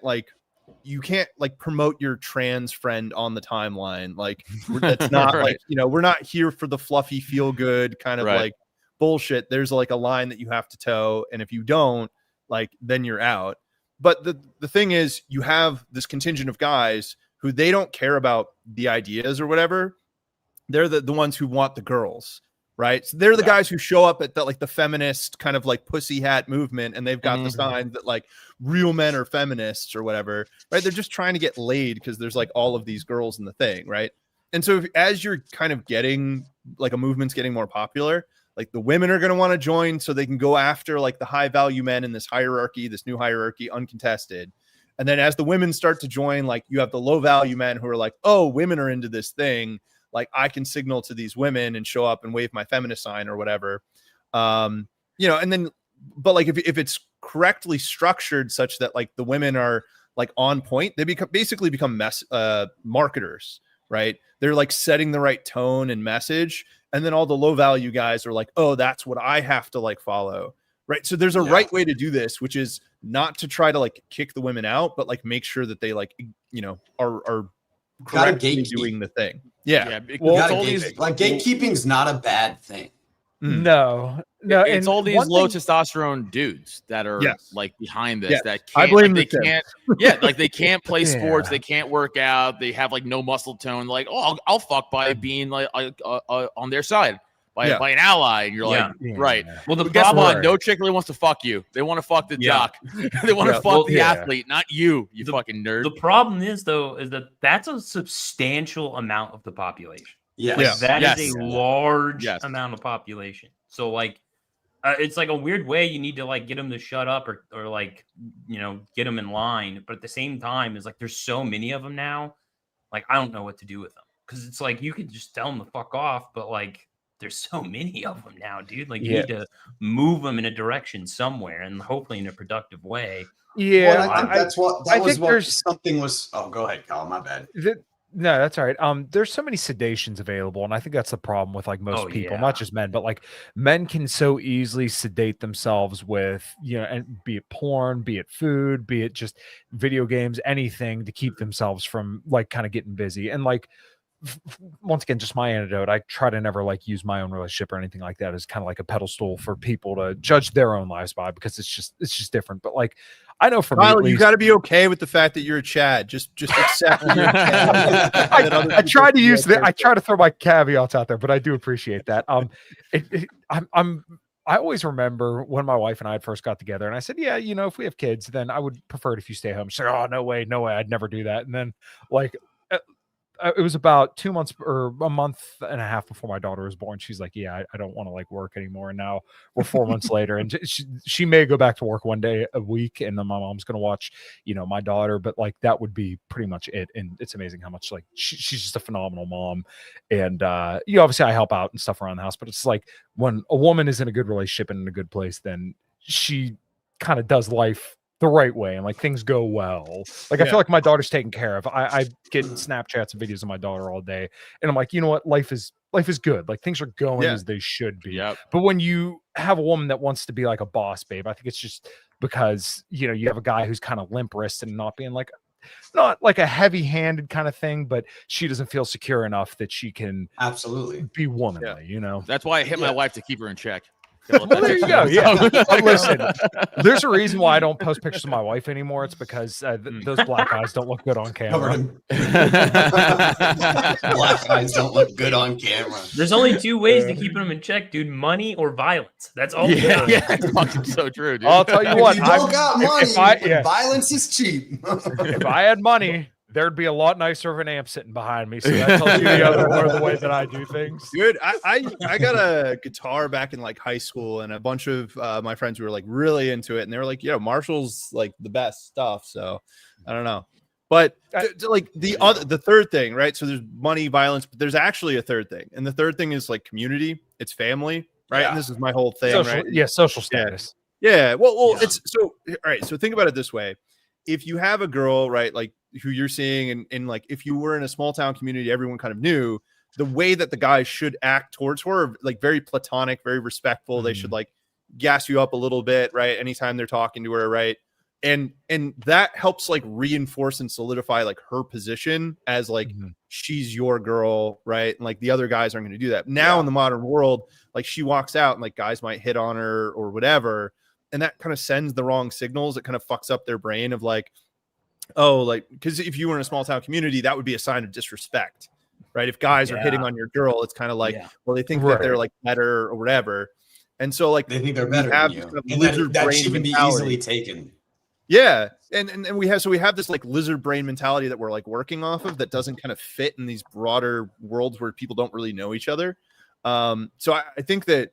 promote your trans friend on the timeline. Like that's not right. like, we're not here for the fluffy feel good kind of like bullshit. There's like a line that you have to toe, and if you don't, like, then you're out. But the thing is, you have this contingent of guys who they don't care about the ideas or whatever. They're the ones who want the girls, right? So they're the guys who show up at the feminist kind of like pussy hat movement, and they've got the sign that like real men are feminists or whatever, right? They're just trying to get laid because there's like all of these girls in the thing, right? And so as you're kind of getting like a movement's getting more popular, like the women are going to want to join so they can go after like the high value men in this hierarchy, this new hierarchy, uncontested. And then as the women start to join, like you have the low value men who are like, oh, women are into this thing. Like I can signal to these women and show up and wave my feminist sign or whatever. And then, but like if it's correctly structured such that like the women are like on point, they basically become marketers, right? They're like setting the right tone and message. And then all the low value guys are like, oh, that's what I have to like follow. Right. So there's a right way to do this, which is not to try to like kick the women out, but like make sure that they like, are correctly doing the thing. Yeah. Well, gatekeeping's not a bad thing. No, it's all these low testosterone dudes that are like behind this that can't, I blame like, they can't play sports, they can't work out, they have like no muscle tone. Like, oh, I'll fuck by being like on their side by an ally, and you're like, right. Well, guess what? No chick really wants to fuck you. They want to fuck the jock. They want to fuck the athlete, not you. You fucking nerd. The problem is that that's a substantial amount of the population. Yes. That is a large amount of population. So like, it's like a weird way you need to like get them to shut up or like, get them in line. But at the same time, it's like, there's so many of them now. Like, I don't know what to do with them. Cause it's like, you could just tell them to fuck off, but like, there's so many of them now, dude. Like you need to move them in a direction somewhere and hopefully in a productive way. Yeah. Well, I think something was, oh, go ahead, Kyle, my bad. No, that's all right. There's so many sedations available, and I think that's the problem with like most people, not just men, but like men can so easily sedate themselves with, and be it porn, be it food, be it just video games, anything to keep themselves from like kind of getting busy. And like once again, just my antidote. I try to never like use my own relationship or anything like that as kind of like a pedestal for people to judge their own lives by, because it's just different. But like, I know for Tyler, me, you got to be okay with the fact that you're a Chad. Just accept that you're a Chad. I try to use I try to throw my caveats out there, but I do appreciate that. I always remember when my wife and I first got together, and I said, yeah, you know, if we have kids, then I would prefer it if you stay home. She's like, oh, no way, I'd never do that. And then like, it was about 2 months or a month and a half before my daughter was born. She's like, yeah, I don't want to like work anymore. And now we're 4 months later, and she may go back to work one day a week, and then my mom's going to watch, you know, my daughter, but like, that would be pretty much it. And it's amazing how much like she's just a phenomenal mom. And, you know, obviously I help out and stuff around the house, but it's like when a woman is in a good relationship and in a good place, then she kind of does life the right way, and like things go well. Like I feel like my daughter's taken care of. I get Snapchats and videos of my daughter all day, and I'm like, you know what, life is good. Like things are going as they should be. But when you have a woman that wants to be like a boss babe, I think it's just because, you know, you have a guy who's kind of limp wristed and not being like, not like a heavy handed kind of thing, but she doesn't feel secure enough that she can absolutely be womanly. You know, that's why I hit my wife to keep her in check. Well, there you go. Yeah. Listen, there's a reason why I don't post pictures of my wife anymore. It's because those black eyes don't look good on camera. Black eyes don't look good on camera. There's only two ways to keep them in check, dude: money or violence. That's all. Yeah, it's fucking so true, dude. I'll tell you what. If you don't got money, violence is cheap. If I had money, there'd be a lot nicer of an amp sitting behind me. So that tells you the way that I do things. Dude, I got a guitar back in like high school, and a bunch of my friends were like really into it, and they were like, Marshall's like the best stuff. So I don't know. But like the third thing, right? So there's money, violence, but there's actually a third thing. And the third thing is like community, it's family, right? And this is my whole thing, right? Yeah, social status. Yeah. Well, it's so all right. So think about it this way. If you have a girl, right, like who you're seeing, and like if you were in a small town community, everyone kind of knew the way that the guys should act towards her, like very platonic, very respectful. Mm-hmm. They should like gas you up a little bit, right? Anytime they're talking to her, right? And that helps like reinforce and solidify like her position as like she's your girl, right? And like the other guys aren't going to do that. Now in the modern world, like she walks out and like guys might hit on her or whatever. And that kind of sends the wrong signals. It kind of fucks up their brain of like, oh, like, because if you were in a small town community, that would be a sign of disrespect, right? If guys are hitting on your girl, it's kind of like, well, they think that they're like better or whatever. And so like they think they're better than you. And that shouldn't be easily taken. Yeah. And we have this like lizard brain mentality that we're like working off of that doesn't kind of fit in these broader worlds where people don't really know each other. So I think that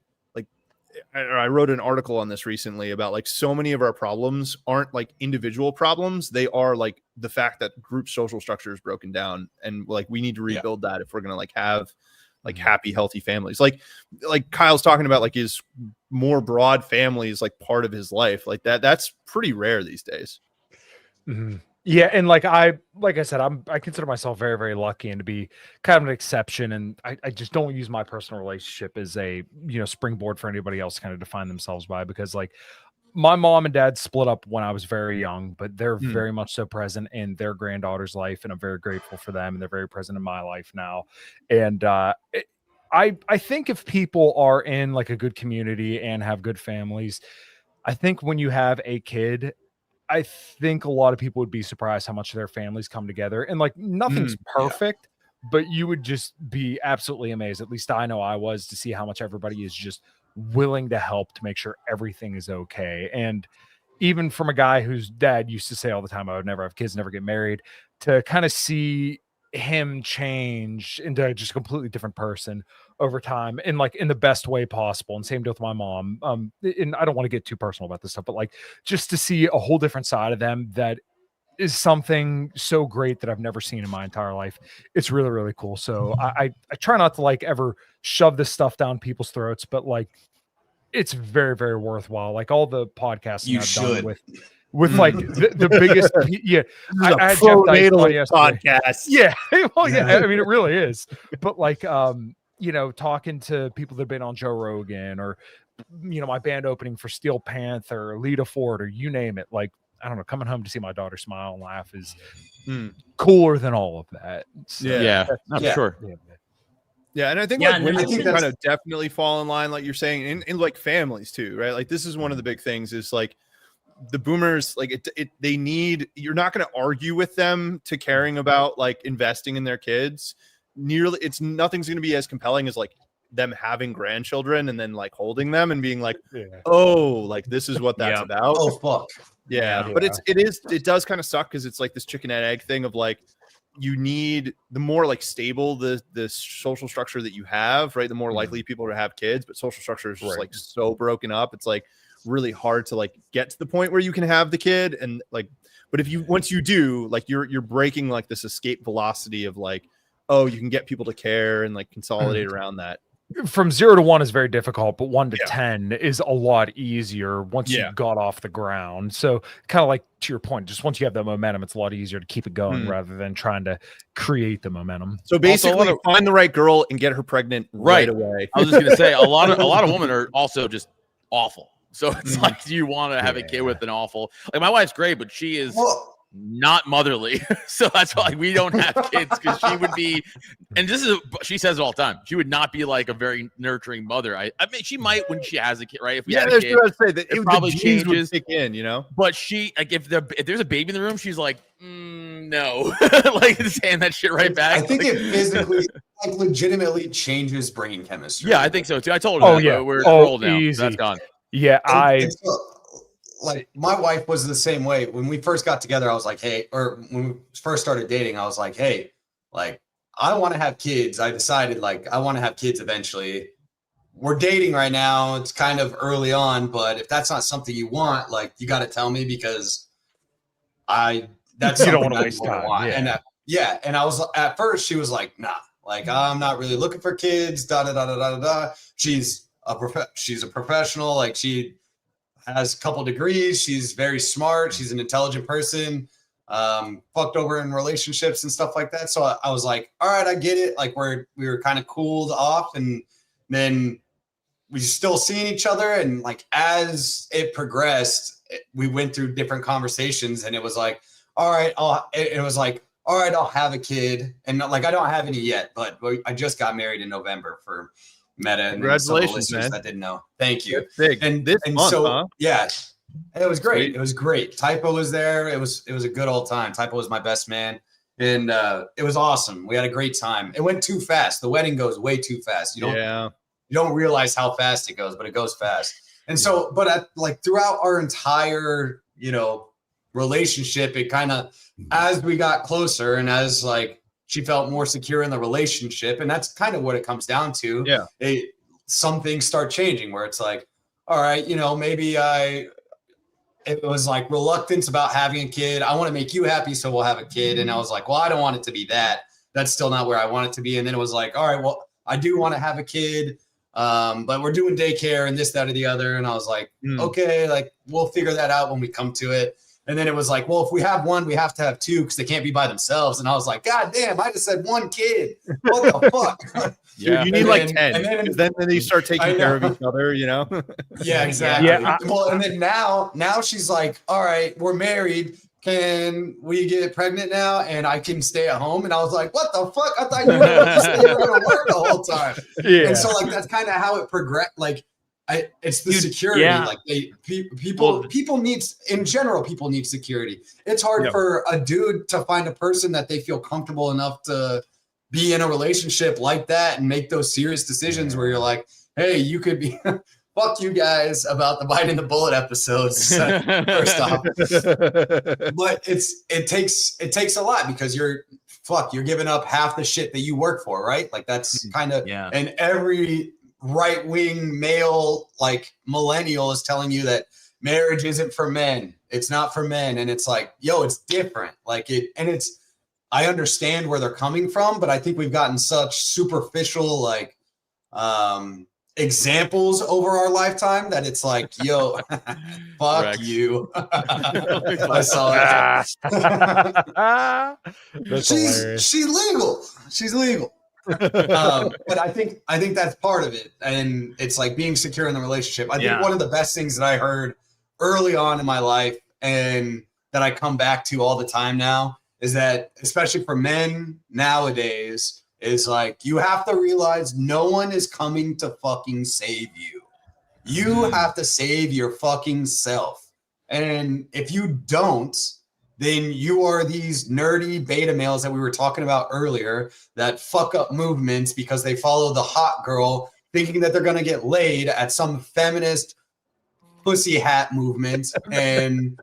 I wrote an article on this recently about like so many of our problems aren't like individual problems. They are like the fact that group social structure is broken down, and like we need to rebuild that if we're going to like have like happy, healthy families. Like Kyle's talking about like his more broad families, like part of his life like that. That's pretty rare these days. Mm-hmm. Yeah, and like I said, I consider myself very, very lucky and to be kind of an exception. And I just don't use my personal relationship as a springboard for anybody else to kind of define themselves by, because like my mom and dad split up when I was very young, but they're very much so present in their granddaughter's life, and I'm very grateful for them, and they're very present in my life now. And I think if people are in like a good community and have good families, I think when you have a kid, I think a lot of people would be surprised how much their families come together, and like nothing's perfect, but you would just be absolutely amazed. At least I know I was, to see how much everybody is just willing to help to make sure everything is okay. And even from a guy whose dad used to say all the time, I would never have kids, never get married, to kind of see him change into just a completely different person over time, and like in the best way possible. And same deal with my mom. And I don't want to get too personal about this stuff, but like just to see a whole different side of them, that is something so great that I've never seen in my entire life. It's really, really cool. So I try not to like ever shove this stuff down people's throats, but like it's very, very worthwhile. Like all the podcasts I've done with like the biggest, I had Jeff Dyke podcast. Yeah. Well, yeah, I mean, it really is. But like, talking to people that have been on Joe Rogan, or, my band opening for Steel Panther, or Lita Ford, or you name it, like I don't know, coming home to see my daughter smile and laugh is cooler than all of that. So, I'm sure. Yeah, and I think like women can kind of definitely fall in line, like you're saying, in like families too, right? Like this is one of the big things is like the boomers, like they need, you're not going to argue with them to caring about like investing in their kids. Nothing's going to be as compelling as like them having grandchildren and then like holding them and being like, oh, like this is what that's about. Oh fuck. Yeah. But it does kind of suck because it's like this chicken and egg thing of like, you need the more like stable the social structure that you have, right? The more likely people are to have kids, but social structure is just like so broken up. It's like really hard to like get to the point where you can have the kid. And like, but once you do, like you're breaking like this escape velocity of like, oh, you can get people to care and like consolidate around that. From 0 to 1 is very difficult, but 1 to 10 is a lot easier once you got off the ground. So kind of like to your point, just once you have that momentum, it's a lot easier to keep it going rather than trying to create the momentum. So basically find the right girl and get her pregnant right away. I was just going to say a lot of women are also just awful. So it's like, do you want to have a kid with an awful, like my wife's great, but she is not motherly. So that's why we don't have kids, because she would be, and she says it all the time, she would not be like a very nurturing mother. I mean, she might when she has a kid, right? If we had a kid, it probably changes. Kick in, you know? But she, like, if there's a baby in the room, she's like, no, like saying that shit right back. I think it physically, like, legitimately changes brain chemistry. Yeah, I think so too. I told her that, we're rolled now. Easy. That's gone. Yeah, like my wife was the same way. When we first got together, I was like, hey, or when we first started dating, I was like, hey, like, I want to have kids. I decided like I want to have kids eventually. We're dating right now. It's kind of early on, but if that's not something you want, like, you got to tell me, because that's you don't want to waste time. And and I was, at first she was like, nah, like, I'm not really looking for kids. Da da da da da da. She's a professional. Like, she has a couple degrees. She's very smart. She's an intelligent person. Fucked over in relationships and stuff like that. So I was like, all right, I get it. Like, we were kind of cooled off, and then we still seeing each other. And like, as it progressed, we went through different conversations, and it was like, all right, I'll have a kid. And like, I don't have any yet, but I just got married in November for Meta. Congratulations, man. That didn't know. Thank you. Big. And month, so, huh? yeah, it was great. It was great. Typo was there. It was a good old time. Typo was my best man. And it was awesome. We had a great time. It went too fast. The wedding goes way too fast. You don't realize how fast it goes, but it goes fast. And so, but like throughout our entire, relationship, it kind of, as we got closer and as like she felt more secure in the relationship, and that's kind of what it comes down to. Yeah. Some things start changing where it's like, all right, maybe it was like reluctance about having a kid. I want to make you happy, so we'll have a kid. And I was like, well, I don't want it to be that. That's still not where I want it to be. And then it was like, all right, well, I do want to have a kid, but we're doing daycare and this, that, or the other. And I was like, okay, like, we'll figure that out when we come to it. And then it was like, well, if we have one, we have to have two because they can't be by themselves. And I was like, God damn, I just said one kid. What the fuck? Yeah. Dude, you need like 10. And then you start taking care of each other, Yeah, exactly. Yeah. Well, and then now she's like, all right, we're married. Can we get pregnant now? And I can stay at home. And I was like, what the fuck? I thought you were going to stay around and work the whole time. Yeah. And so like, that's kind of how it progressed. Like, it's the security. Yeah. Like people need, in general, people need security. It's hard for a dude to find a person that they feel comfortable enough to be in a relationship like that and make those serious decisions where you're like, hey, you could be fuck you guys about the biting the bullet episodes. First off, but it takes a lot because you're giving up half the shit that you work for, right? Like that's kind of and every right-wing male like millennial is telling you that marriage isn't for men. It's not for men. And it's like, yo, it's different. Like I understand where they're coming from, but I think we've gotten such superficial like examples over our lifetime that it's like, yo, fuck you. I saw it. She's legal. She's legal. But I think that's part of it. And it's like being secure in the relationship. I think one of the best things that I heard early on in my life, and that I come back to all the time now is that, especially for men nowadays, is like, you have to realize no one is coming to fucking save you. You have to save your fucking self. And if you don't, then you are these nerdy beta males that we were talking about earlier that fuck up movements because they follow the hot girl thinking that they're going to get laid at some feminist pussy hat movement. And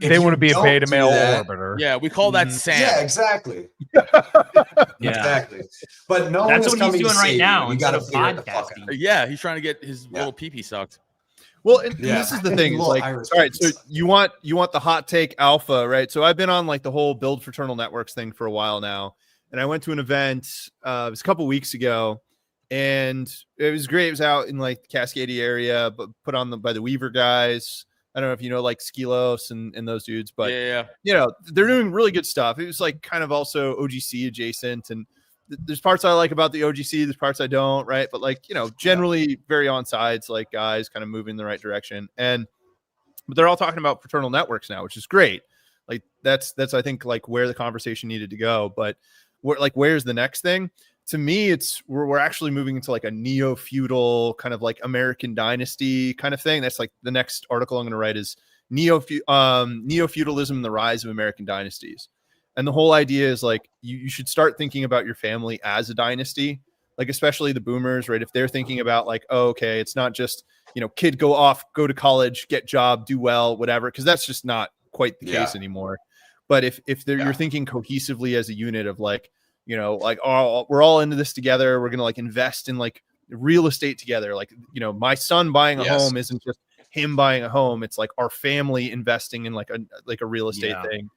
they want to be a beta male orbiter. Yeah, we call that Sam. Yeah, exactly. Exactly. But no that's one is what he's doing right now. You got to figure it the fuck out. Yeah, he's trying to get his little pee-pee sucked. Well, and this is the thing. It's like, all right, so you want the hot take alpha, right? So I've been on like the whole build fraternal networks thing for a while now, and I went to an event it was a couple weeks ago, and it was great. It was out in like the Cascadia area, but put on by the Weaver guys. I don't know if you know like Skilos and those dudes, but you know, they're doing really good stuff. It was like kind of also OGC adjacent, and there's parts I like about the OGC, there's parts I don't, right? But like, you know, generally very on sides, like guys kind of moving in the right direction. But they're all talking about fraternal networks now, which is great. Like that's I think like where the conversation needed to go. But where's the next thing? To me, it's we're actually moving into like a neo-feudal kind of like American dynasty kind of thing. That's like the next article I'm going to write is neo-feudalism and the rise of American dynasties. And the whole idea is like you should start thinking about your family as a dynasty, like especially the boomers, right? If they're thinking about like, oh, okay, it's not just, you know, kid go to college, get job, do well, whatever, because that's just not quite the case anymore. But if you're thinking cohesively as a unit of like, you know, like, oh, we're all into this together. We're going to like invest in like real estate together. Like, you know, my son buying a home isn't just him buying a home. It's like our family investing in like a real estate thing.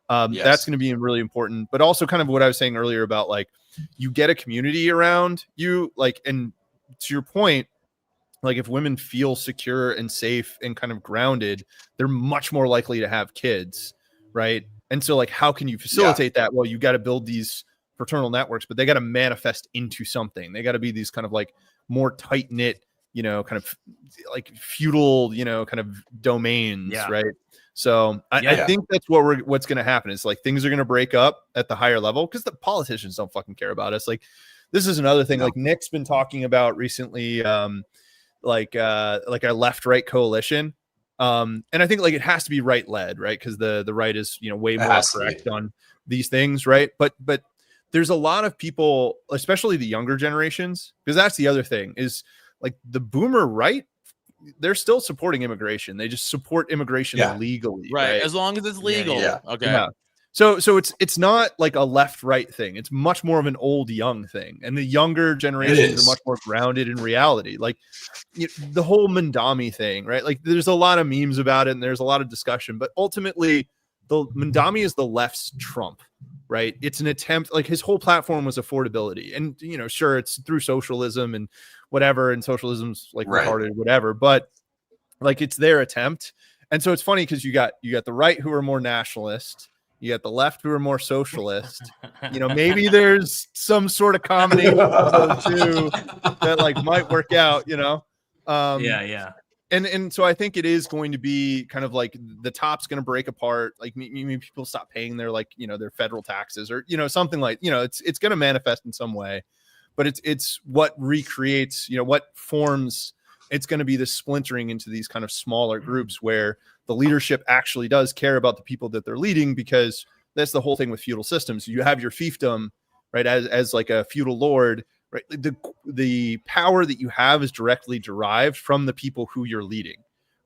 That's going to be really important. But also kind of what I was saying earlier about like, you get a community around you, like, and to your point, like if women feel secure and safe and kind of grounded, they're much more likely to have kids. Right. And so like, how can you facilitate that? Well, you got to build these fraternal networks, but they got to manifest into something. They got to be these kind of like more tight knit, you know, kind of like feudal, you know, kind of domains, right? So I think that's what's going to happen. Is like things are going to break up at the higher level because the politicians don't fucking care about us. Like this is another thing. Like Nick's been talking about recently, like a left-right coalition. And I think like it has to be right led, right? Because the right is, you know, way more correct on these things, right? But there's a lot of people, especially the younger generations, because that's the other thing is like the boomer right, they're still supporting immigration. They just support immigration legally, right? As long as it's legal. Okay. Yeah. So it's not like a left-right thing. It's much more of an old-young thing. And the younger generations are much more grounded in reality. Like the whole Mandami thing, right? Like there's a lot of memes about it and there's a lot of discussion, but ultimately the Mandami is the left's Trump, right? It's an attempt, like his whole platform was affordability. And, you know, sure, it's through socialism and whatever, and socialism's like retarded, whatever, but like it's their attempt. And so it's funny because you got the right who are more nationalist, you got the left who are more socialist. You know, maybe there's some sort of combination of those two that like might work out, you know? And so I think it is going to be kind of like the top's going to break apart. Like maybe people stop paying their, like, you know, their federal taxes or, you know, something like, you know, it's going to manifest in some way, but it's what recreates, you know, what forms. It's going to be this splintering into these kind of smaller groups where the leadership actually does care about the people that they're leading, because that's the whole thing with feudal systems. You have your fiefdom, right? As like a feudal lord, right? The power that you have is directly derived from the people who you're leading.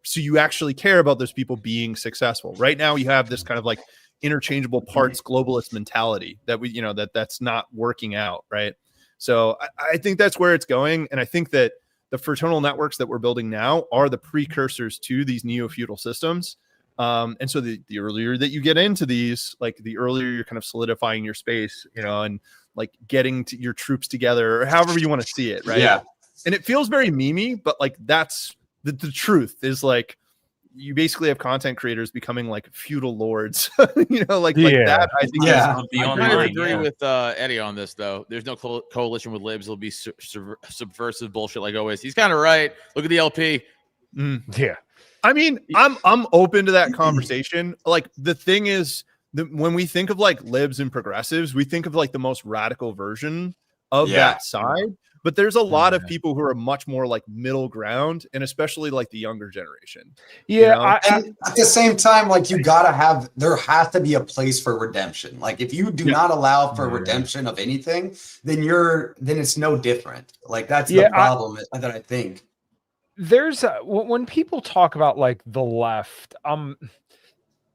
So you actually care about those people being successful. Right now you have this kind of like interchangeable parts globalist mentality that we, you know, that's not working out. Right. So I think that's where it's going. And I think that the fraternal networks that we're building now are the precursors to these neo-feudal systems. And so the earlier that you get into these, like the earlier you're kind of solidifying your space, you know, and like getting to your troops together or however you want to see it. Right. Yeah. And it feels very memey, but like that's the truth is like, you basically have content creators becoming like feudal lords, you know, like that. I think I kind of agree with Eddie on this, though. There's no coalition with libs. It'll be subversive bullshit like always. He's kind of right. Look at the LP. Yeah. I mean, I'm open to that conversation. Like the thing is, when we think of like libs and progressives, we think of like the most radical version of that side. But there's a lot of people who are much more like middle ground, and especially like the younger generation. Yeah. And at the same time, like there has to be a place for redemption. Like if you do not allow for redemption of anything, then it's no different. Like that's the problem that I think. There's when people talk about like the left,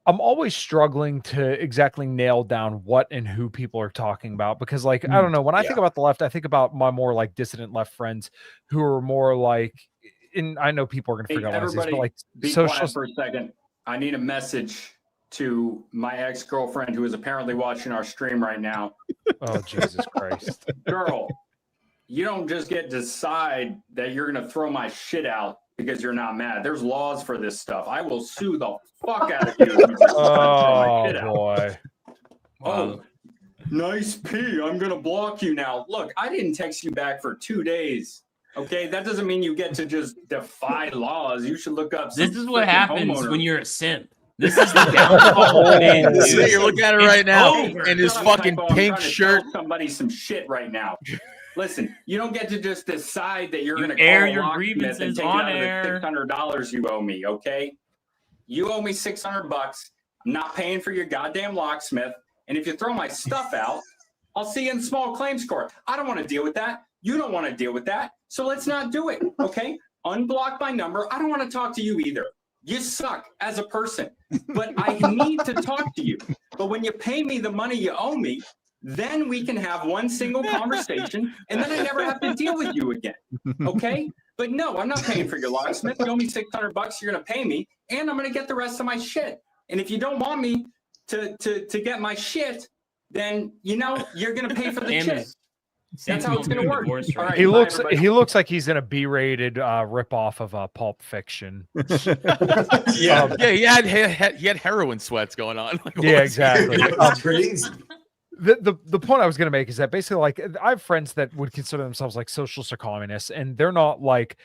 I'm always struggling to exactly nail down what and who people are talking about because, like, I don't know. When I think about the left, I think about my more like dissident left friends who are more like, and I know people are going to figure out what this is, but like social. For a second, I need a message to my ex-girlfriend who is apparently watching our stream right now. Oh, Jesus Christ. Girl, you don't just get to decide that you're going to throw my shit out because you're not mad. There's laws for this stuff. I will sue the fuck out of you. Oh, boy. Oh, nice P. I'm going to block you now. Look, I didn't text you back for 2 days. Okay, that doesn't mean you get to just defy laws. You should look up. This is what happens when you're a simp. This is the downfall. You're looking at it right now in his fucking pink shirt. Somebody some shit right now. Listen, you don't get to just decide that you're going to air your grievances on air. $600 you owe me, okay? You owe me $600. I'm not paying for your goddamn locksmith. And if you throw my stuff out, I'll see you in small claims court. I don't want to deal with that. You don't want to deal with that. So let's not do it, okay? Unblock my number. I don't want to talk to you either. You suck as a person, but I need to talk to you. But when you pay me the money you owe me, then we can have one single conversation, and then I never have to deal with you again. Okay? But no, I'm not paying for your locksmith. You owe me $600. You're going to pay me, and I'm going to get the rest of my shit. And if you don't want me to get my shit, then you're going to pay for the shit. That's how it's going to work. All right, he looks like he's in a B-rated ripoff of Pulp Fiction. He had heroin sweats going on. Like, yeah, exactly. That's crazy. The point I was going to make is that basically, like, I have friends that would consider themselves like socialists or communists, and they're not like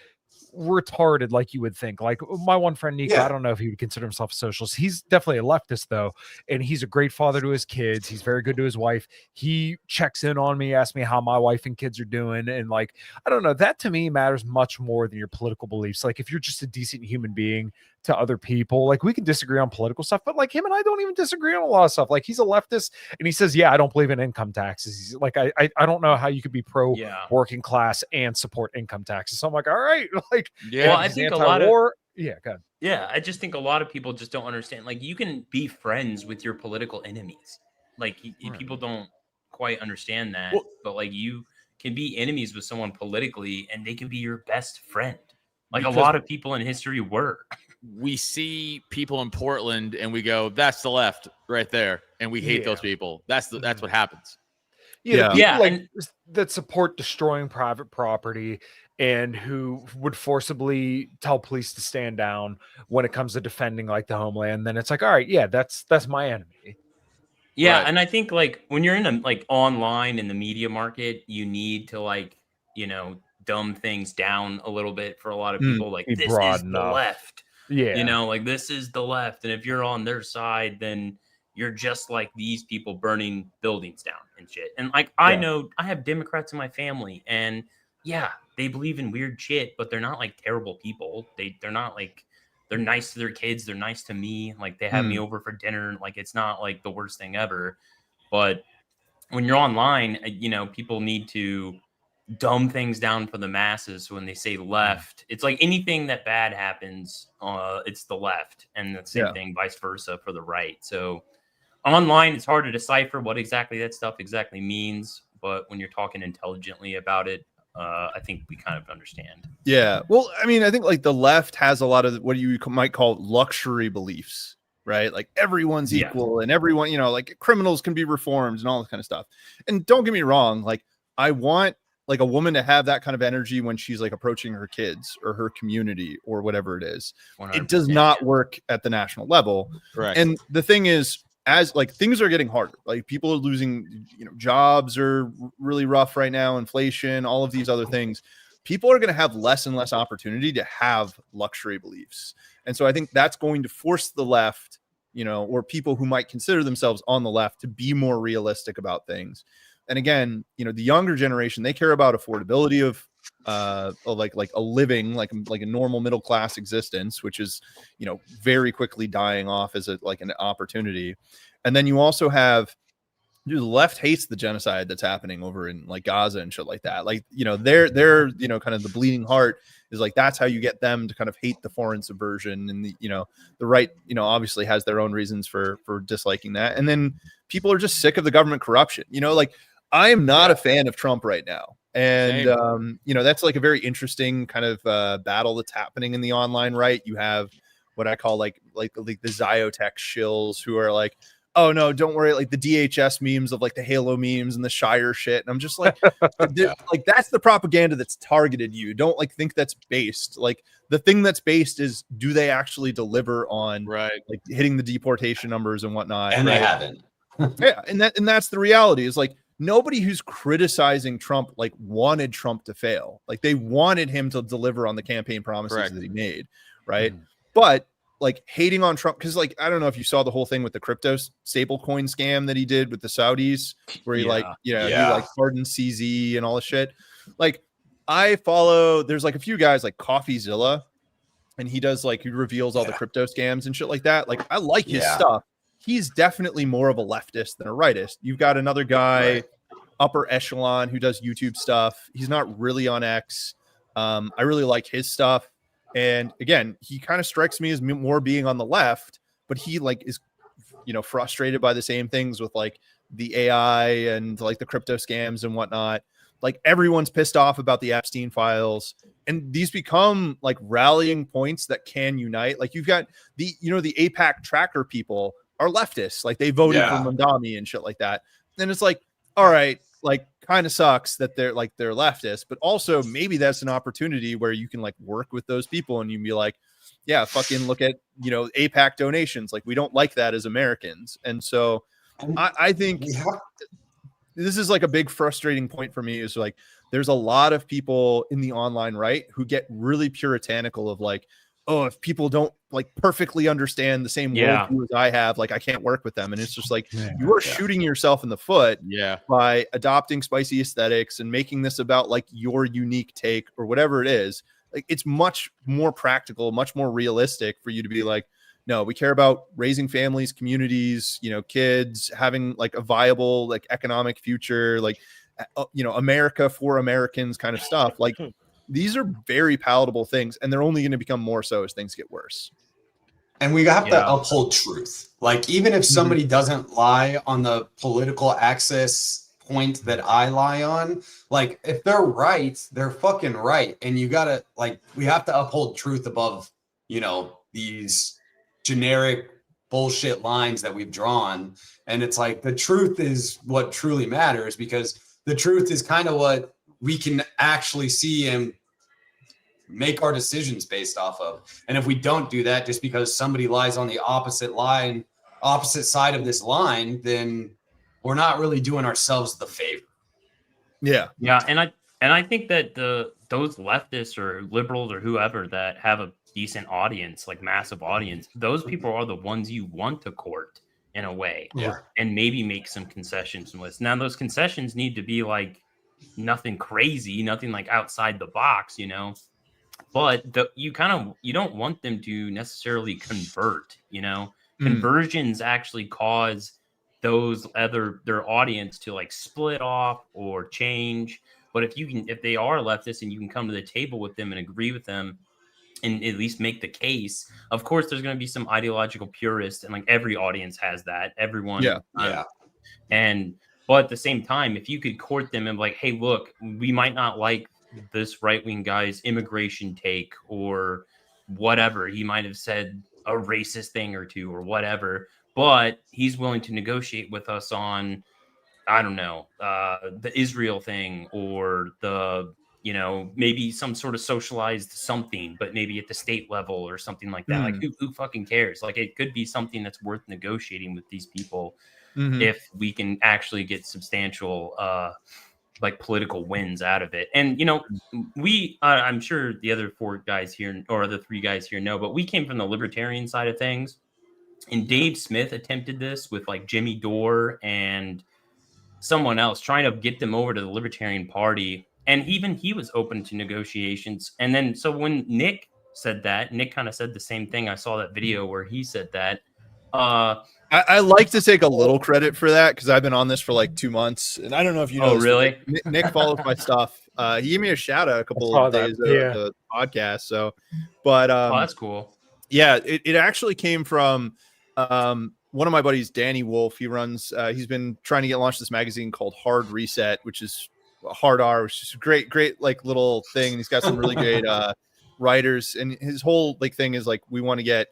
retarded like you would think. Like my one friend Nico, I don't know if he would consider himself a socialist. He's definitely a leftist though, and he's a great father to his kids. He's very good to his wife. He checks in on me, asks me how my wife and kids are doing, and like, I don't know, that to me matters much more than your political beliefs. Like if you're just a decent human being to other people, like we can disagree on political stuff, but like him and I don't even disagree on a lot of stuff. Like he's a leftist and he says, I don't believe in income taxes. He's like, I don't know how you could be pro working class and support income taxes. So I'm like, all right, like, well, I think a lot of go ahead. Yeah, I just think a lot of people just don't understand. Like you can be friends with your political enemies. Like people don't quite understand that, but like you can be enemies with someone politically and they can be your best friend. Like a lot of people in history were. We see people in Portland and we go, that's the left right there. And we hate those people. That's what happens. Like that support destroying private property and who would forcibly tell police to stand down when it comes to defending like the homeland. Then it's like, all right, that's my enemy. Yeah. Right. And I think like when you're in like online in the media market, you need to like, dumb things down a little bit for a lot of people. Like this is the left. Yeah. Like this is the left. And if you're on their side, then you're just like these people burning buildings down and shit. And like, I know I have Democrats in my family and they believe in weird shit, but they're not like terrible people. They're not like, they're nice to their kids. They're nice to me. Like they have me over for dinner. Like, it's not like the worst thing ever. But when you're online, people need to dumb things down for the masses. So when they say left, it's like anything that bad happens, it's the left, and the same thing vice versa for the right. So online, it's hard to decipher what exactly that stuff exactly means, but when you're talking intelligently about it, I think we kind of understand. Yeah. Well, I mean, I think like the left has a lot of what you might call luxury beliefs, right? Like everyone's equal and everyone, like criminals can be reformed and all this kind of stuff. And don't get me wrong, like I want like a woman to have that kind of energy when she's like approaching her kids or her community or whatever it is. It does not work at the national level. Correct. And the thing is, as like things are getting harder, like people are losing, jobs are really rough right now, inflation, all of these other things. people are going to have less and less opportunity to have luxury beliefs. And so I think that's going to force the left, or people who might consider themselves on the left, to be more realistic about things. And again, the younger generation, they care about affordability of like a living, like a normal middle class existence, which is, very quickly dying off as an opportunity. And then you also have, the left hates the genocide that's happening over in like Gaza and shit like that. Like, they're kind of the bleeding heart is like, that's how you get them to kind of hate the foreign subversion. And the right, obviously has their own reasons for disliking that. And then people are just sick of the government corruption. Like, I am not a fan of Trump right now. And, that's like a very interesting kind of battle that's happening in the online right. You have what I call like the Ziotech shills who are like, oh no, don't worry, like the DHS memes of like the Halo memes and the Shire shit. And I'm just like, like that's the propaganda that's targeted you. Don't like think that's based. Like the thing that's based is, do they actually deliver on like hitting the deportation numbers and whatnot? And they haven't. Yeah, and that's the reality is like nobody who's criticizing Trump like wanted Trump to fail. Like they wanted him to deliver on the campaign promises that he made, right? But like hating on Trump, because like I don't know if you saw the whole thing with the crypto stablecoin scam that he did with the Saudis, where he he like pardoned CZ and all this shit. Like I follow, there's like a few guys like CoffeeZilla, and he reveals all the crypto scams and shit like that. Like I like his stuff. He's definitely more of a leftist than a rightist. You've got another guy, upper echelon, who does YouTube stuff. He's not really on X. I really like his stuff. And again, he kind of strikes me as more being on the left, but he like is, frustrated by the same things with like the AI and like the crypto scams and whatnot. Like everyone's pissed off about the Epstein files, and these become like rallying points that can unite. Like you've got the APAC tracker people are leftists. Like they voted for Mandami and shit like that. And it's like, all right, like kind of sucks that they're leftist, but also maybe that's an opportunity where you can like work with those people and you can be like, yeah, fucking look at, APAC donations. Like we don't like that as Americans. And so I think this is like a big frustrating point for me is like, there's a lot of people in the online right who get really puritanical of like, oh, if people don't like perfectly understand the same worldview as I have, like I can't work with them. And it's just like you are shooting yourself in the foot by adopting spicy aesthetics and making this about like your unique take or whatever it is. Like it's much more practical, much more realistic for you to be like, no, we care about raising families, communities, kids, having like a viable like economic future, like America for Americans kind of stuff. Like these are very palatable things, and they're only going to become more so as things get worse. And we have to uphold truth. Like, even if somebody doesn't lie on the political axis point that I lie on, like, if they're right, they're fucking right. And you got to, like, we have to uphold truth above, these generic bullshit lines that we've drawn. And it's like, the truth is what truly matters, because the truth is kind of what we can actually see and make our decisions based off of. And if we don't do that just because somebody lies on the opposite side of this line, then we're not really doing ourselves the favor. Yeah. And I think that those leftists or liberals or whoever that have a decent audience, like massive audience, those people are the ones you want to court in a way, and maybe make some concessions with. Now those concessions need to be like nothing crazy, nothing like outside the box, but you don't want them to necessarily convert. Conversions actually cause their audience to like split off or change. But if they are leftists and you can come to the table with them and agree with them and at least make the case, of course there's going to be some ideological purists, and like every audience has that. Everyone, but at the same time, if you could court them and be like, hey, look, we might not like this right-wing guy's immigration take or whatever. He might have said a racist thing or two or whatever, but he's willing to negotiate with us on, I don't know, the Israel thing or the, maybe some sort of socialized something, but maybe at the state level or something like that. Like who fucking cares? Like it could be something that's worth negotiating with these people if we can actually get substantial like political wins out of it. And we I'm sure the other 4 guys here or the 3 guys here know, but we came from the libertarian side of things. And Dave Smith attempted this with like Jimmy Dore and someone else, trying to get them over to the Libertarian Party. And even he was open to negotiations. And then so when Nick said that, Nick kind of said the same thing. I saw that video where he said that. I like to take a little credit for that because I've been on this for like 2 months, and I don't know if you know. Oh, really? Nick follows my stuff. He gave me a shout out a couple of days of the podcast. So, but that's cool. Yeah, it actually came from one of my buddies, Danny Wolf. He runs. He's been trying to get launched this magazine called Hard Reset, which is Hard R, which is a great like little thing. And he's got some really great writers, and his whole like thing is like we want to get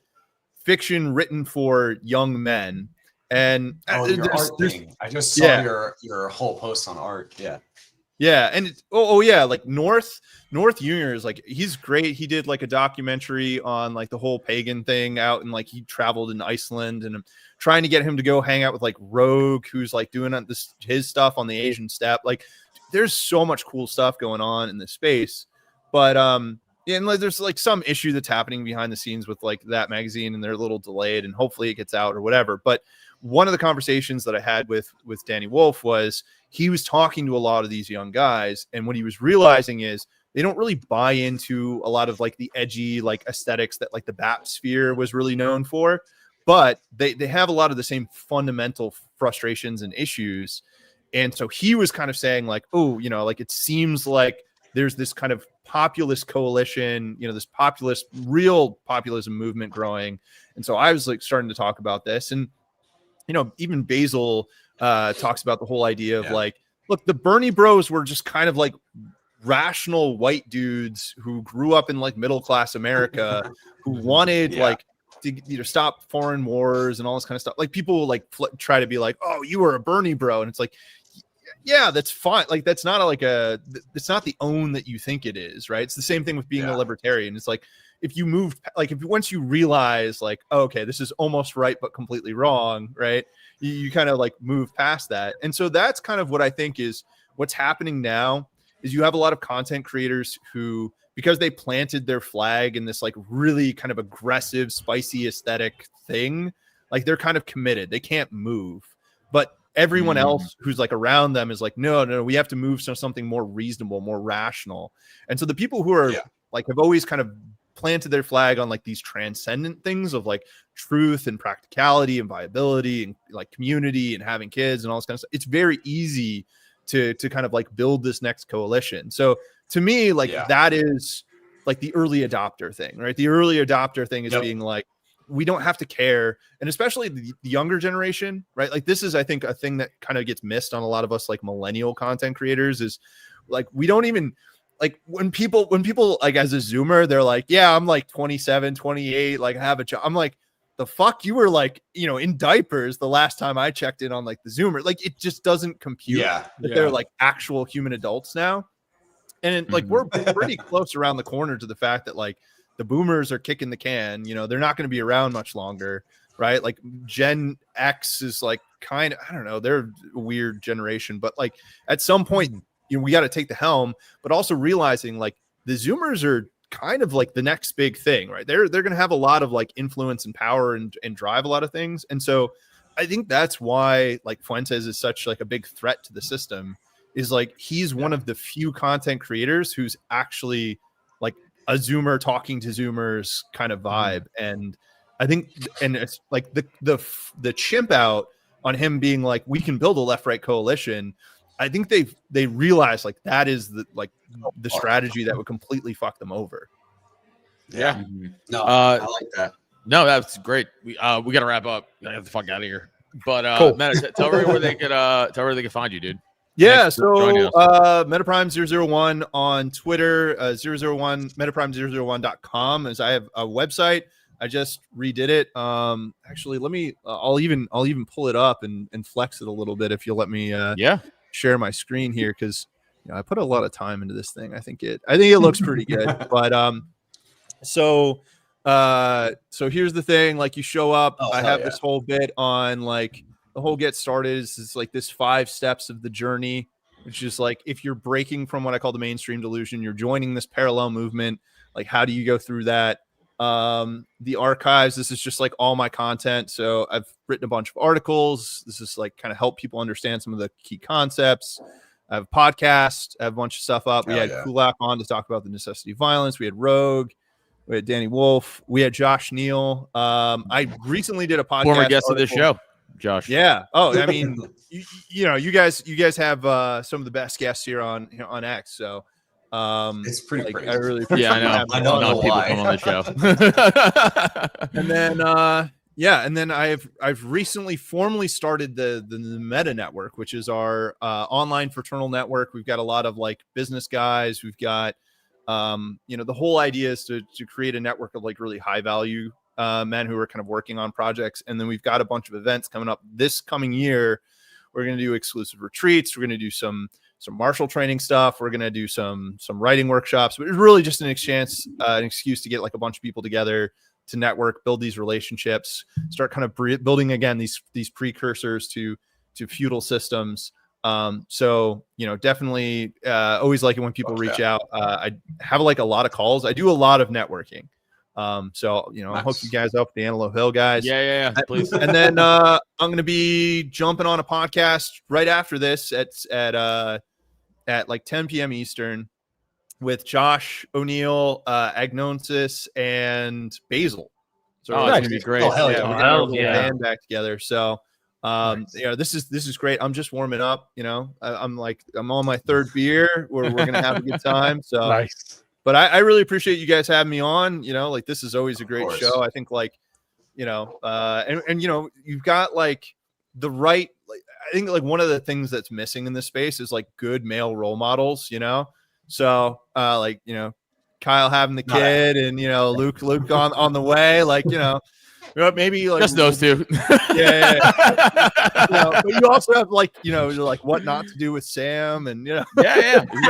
fiction written for young men. And your art thing. I just saw your whole post on art. Yeah, and yeah, like North Junior is like, he's great. He did like a documentary on like the whole pagan thing out, and like he traveled in Iceland, and I'm trying to get him to go hang out with like Rogue, who's like doing his stuff on the Asian steppe. Like there's so much cool stuff going on in this space, but and like, there's like some issue that's happening behind the scenes with like that magazine, and they're a little delayed, and hopefully it gets out or whatever. But one of the conversations that I had with Danny Wolf was he was talking to a lot of these young guys, and what he was realizing is they don't really buy into a lot of like the edgy like aesthetics that like the BAP sphere was really known for, but they have a lot of the same fundamental frustrations and issues. And so he was kind of saying like, oh, like it seems like there's this kind of populist coalition, this real populism movement growing. And so I was like starting to talk about this, and even Basil talks about the whole idea of like, look, the Bernie bros were just kind of like rational white dudes who grew up in like middle class America who wanted like to stop foreign wars and all this kind of stuff. Like people like try to be like, oh, you were a Bernie bro, and it's like, yeah, that's fine. Like that's not it's not the own that you think it is, right? It's the same thing with being a libertarian. It's like if you move, like once you realize like, oh, okay, this is almost right but completely wrong, right? You kind of like move past that. And so that's kind of what I think is what's happening now is you have a lot of content creators who, because they planted their flag in this like really kind of aggressive, spicy aesthetic thing, like they're kind of committed. They can't move. But everyone else who's like around them is like, no, we have to move to something more reasonable, more rational. And so the people who are like have always kind of planted their flag on like these transcendent things of like truth and practicality and viability and like community and having kids and all this kind of stuff. It's very easy to kind of like build this next coalition. So to me, like that is like the early adopter thing, right? The early adopter thing is being like, we don't have to care. And especially the younger generation, right? Like this is, I think, a thing that kind of gets missed on a lot of us like millennial content creators is like, we don't even like when people like as a Zoomer, they're like, yeah, I'm like 27, 28, like I have a job. I'm like, the fuck, you were like, in diapers the last time I checked in on like the Zoomer. Like it just doesn't compute that they're like actual human adults now. And like we're pretty close around the corner to the fact that like the boomers are kicking the can, they're not going to be around much longer, right? Like Gen X is like kind of, I don't know, they're a weird generation, but like at some point, we got to take the helm, but also realizing like the Zoomers are kind of like the next big thing, right? They're going to have a lot of like influence and power and drive a lot of things. And so I think that's why like Fuentes is such like a big threat to the system, is like he's one of the few content creators who's actually like a Zoomer talking to Zoomers kind of vibe. And I think, and it's like the chimp out on him being like, we can build a left-right coalition. I think they realize like that is the strategy that would completely fuck them over. Yeah. No, I like that. No, that's great. We got to wrap up. Gotta get the fuck out of here. But cool. Matt, tell everyone where they could find you, dude. Yeah, so Metaprime001 on Twitter, 001 Metaprime001.com, as I have a website. I just redid it. Actually, let me. I'll even pull it up and flex it a little bit if you'll let me. Share my screen here because I put a lot of time into this thing. I think it looks pretty good. But so here's the thing. Like you show up, I have this whole bit on like the whole get started is like this 5 steps of the journey. which is like if you're breaking from what I call the mainstream delusion, you're joining this parallel movement. Like, how do you go through that? The archives, this is just like all my content. So I've written a bunch of articles. This is like kind of help people understand some of the key concepts. I have a podcast. I have a bunch of stuff up. We had Kulak on to talk about the necessity of violence. We had Rogue. We had Danny Wolf. We had Josh Neal. I recently did a podcast. Former guest of this show, Josh. Yeah. Oh, I mean, you know, you guys have some of the best guests here on X. So it's pretty crazy. I really appreciate I don't know people why. come on the show. And then I've recently formally started the Meta Network, which is our online fraternal network. We've got a lot of like business guys. We've got the whole idea is to create a network of like really high value men who are kind of working on projects. And then we've got a bunch of events coming up this coming year. We're going to do exclusive retreats. We're going to do some martial training stuff. We're going to do some writing workshops, but it's really just an excuse to get like a bunch of people together to network, build these relationships, start kind of building again these precursors to feudal systems. So definitely always like it when people reach out. I have like a lot of calls. I do a lot of networking. So nice. I hook you guys up, the Antelope Hill guys. Yeah, please. And then I'm going to be jumping on a podcast right after this at like 10 p.m. Eastern with Josh O'Neill, Agnosis, and Basil. So it's going to be great. Oh, hell yeah. We're getting a band back together. So this is great. I'm just warming up, I'm on my third beer. We're going to have a good time. So nice. But I really appreciate you guys having me on. Like this is always a great show. I think you've got like the right, like, I think like one of the things that's missing in this space is like good male role models, So Kyle having the kid and Luke on the way, like maybe like just those two. Yeah. But you also have like like what not to do with Sam and yeah.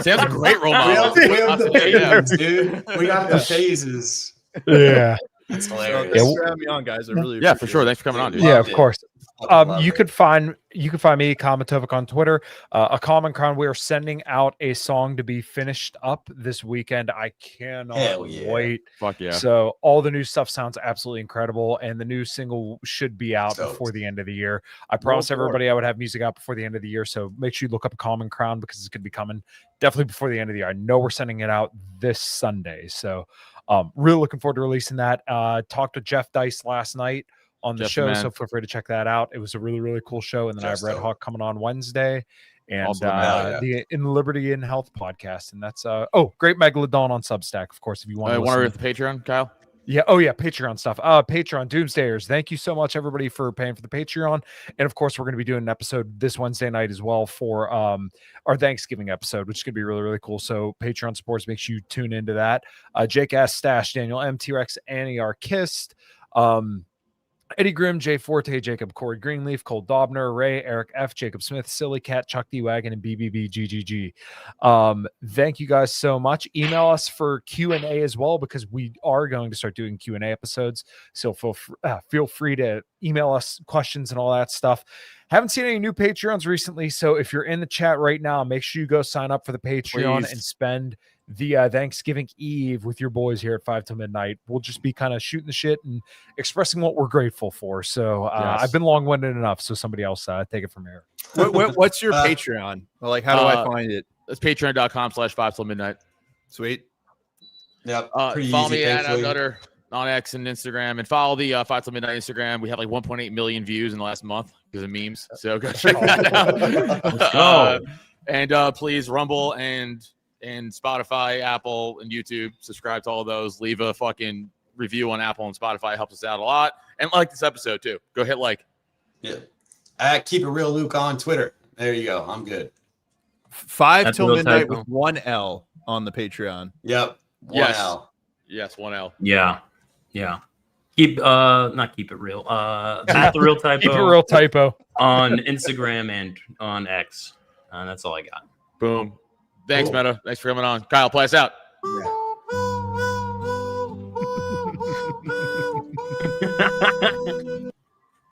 Sam's a great role model. We have the phases, dude. We got the phases. Yeah. It's So hilarious. thanks for having me on, guys. I really for sure. Thanks for coming on, dude. Yeah, of course. Love You it. could find me, Kamatovic, on Twitter. A Common Crown. We are sending out a song to be finished up this weekend. I cannot wait. Fuck yeah. So all the new stuff sounds absolutely incredible, and the new single should be out before the end of the year. I promised everybody I would have music out before the end of the year, so make sure you look up A Common Crown because it's going to be coming definitely before the end of the year. I know we're sending it out this Sunday, so really looking forward to releasing that. Talked to Jeff Dice last night on the show, so feel free to check that out. It was a really, really cool show. And then I have Red Hawk coming on Wednesday, and the In Liberty and Health podcast. And that's Great Megalodon on Substack, of course, if you want to read the Patreon, Kyle. Yeah. Oh yeah. Patreon stuff. Patreon Doomsdayers. Thank you so much, everybody, for paying for the Patreon. And of course, we're going to be doing an episode this Wednesday night as well for our Thanksgiving episode, which is going to be really, really cool. So Patreon supporters, make sure you tune into that. Jake S. Stash, Daniel M. T-Rex, Annie R. Kist, Eddie Grimm, Jay Forte, Jacob, Corey Greenleaf, Cole Dobner, Ray, Eric F, Jacob Smith, Silly Cat, Chuck D Wagon, and BBBGGG. Thank you guys so much. Email us for Q&A as well, because we are going to start doing Q&A episodes. So feel free to email us questions and all that stuff. Haven't seen any new Patreons recently, so if you're in the chat right now, make sure you go sign up for the Patreon and spend the Thanksgiving Eve with your boys here at 5 till midnight. We'll just be kind of shooting the shit and expressing what we're grateful for. So I've been long-winded enough, so somebody else take it from here. What's your Patreon? Like, how do I find it? It's patreon.com/5 till midnight. Sweet. Yep. Follow me at Nutter on X and Instagram, and follow the 5 till midnight Instagram. We have like 1.8 million views in the last month because of memes. So go check that out. And please, Rumble and Spotify, Apple, and YouTube, subscribe to all those. Leave a fucking review on Apple and Spotify. It helps us out a lot. And like this episode too. Go hit like. Yeah. At Keep It Real Luke on Twitter. There you go. I'm good. 5 till midnight with 1 L on the Patreon. Yep. 1 L. Yes, 1 L. Yeah. Keep not Keep It Real. At the Real Typo. Keep It Real Typo on Instagram and on X. That's all I got. Boom. Thanks, Meta. Thanks for coming on. Kyle, play us out. Yeah.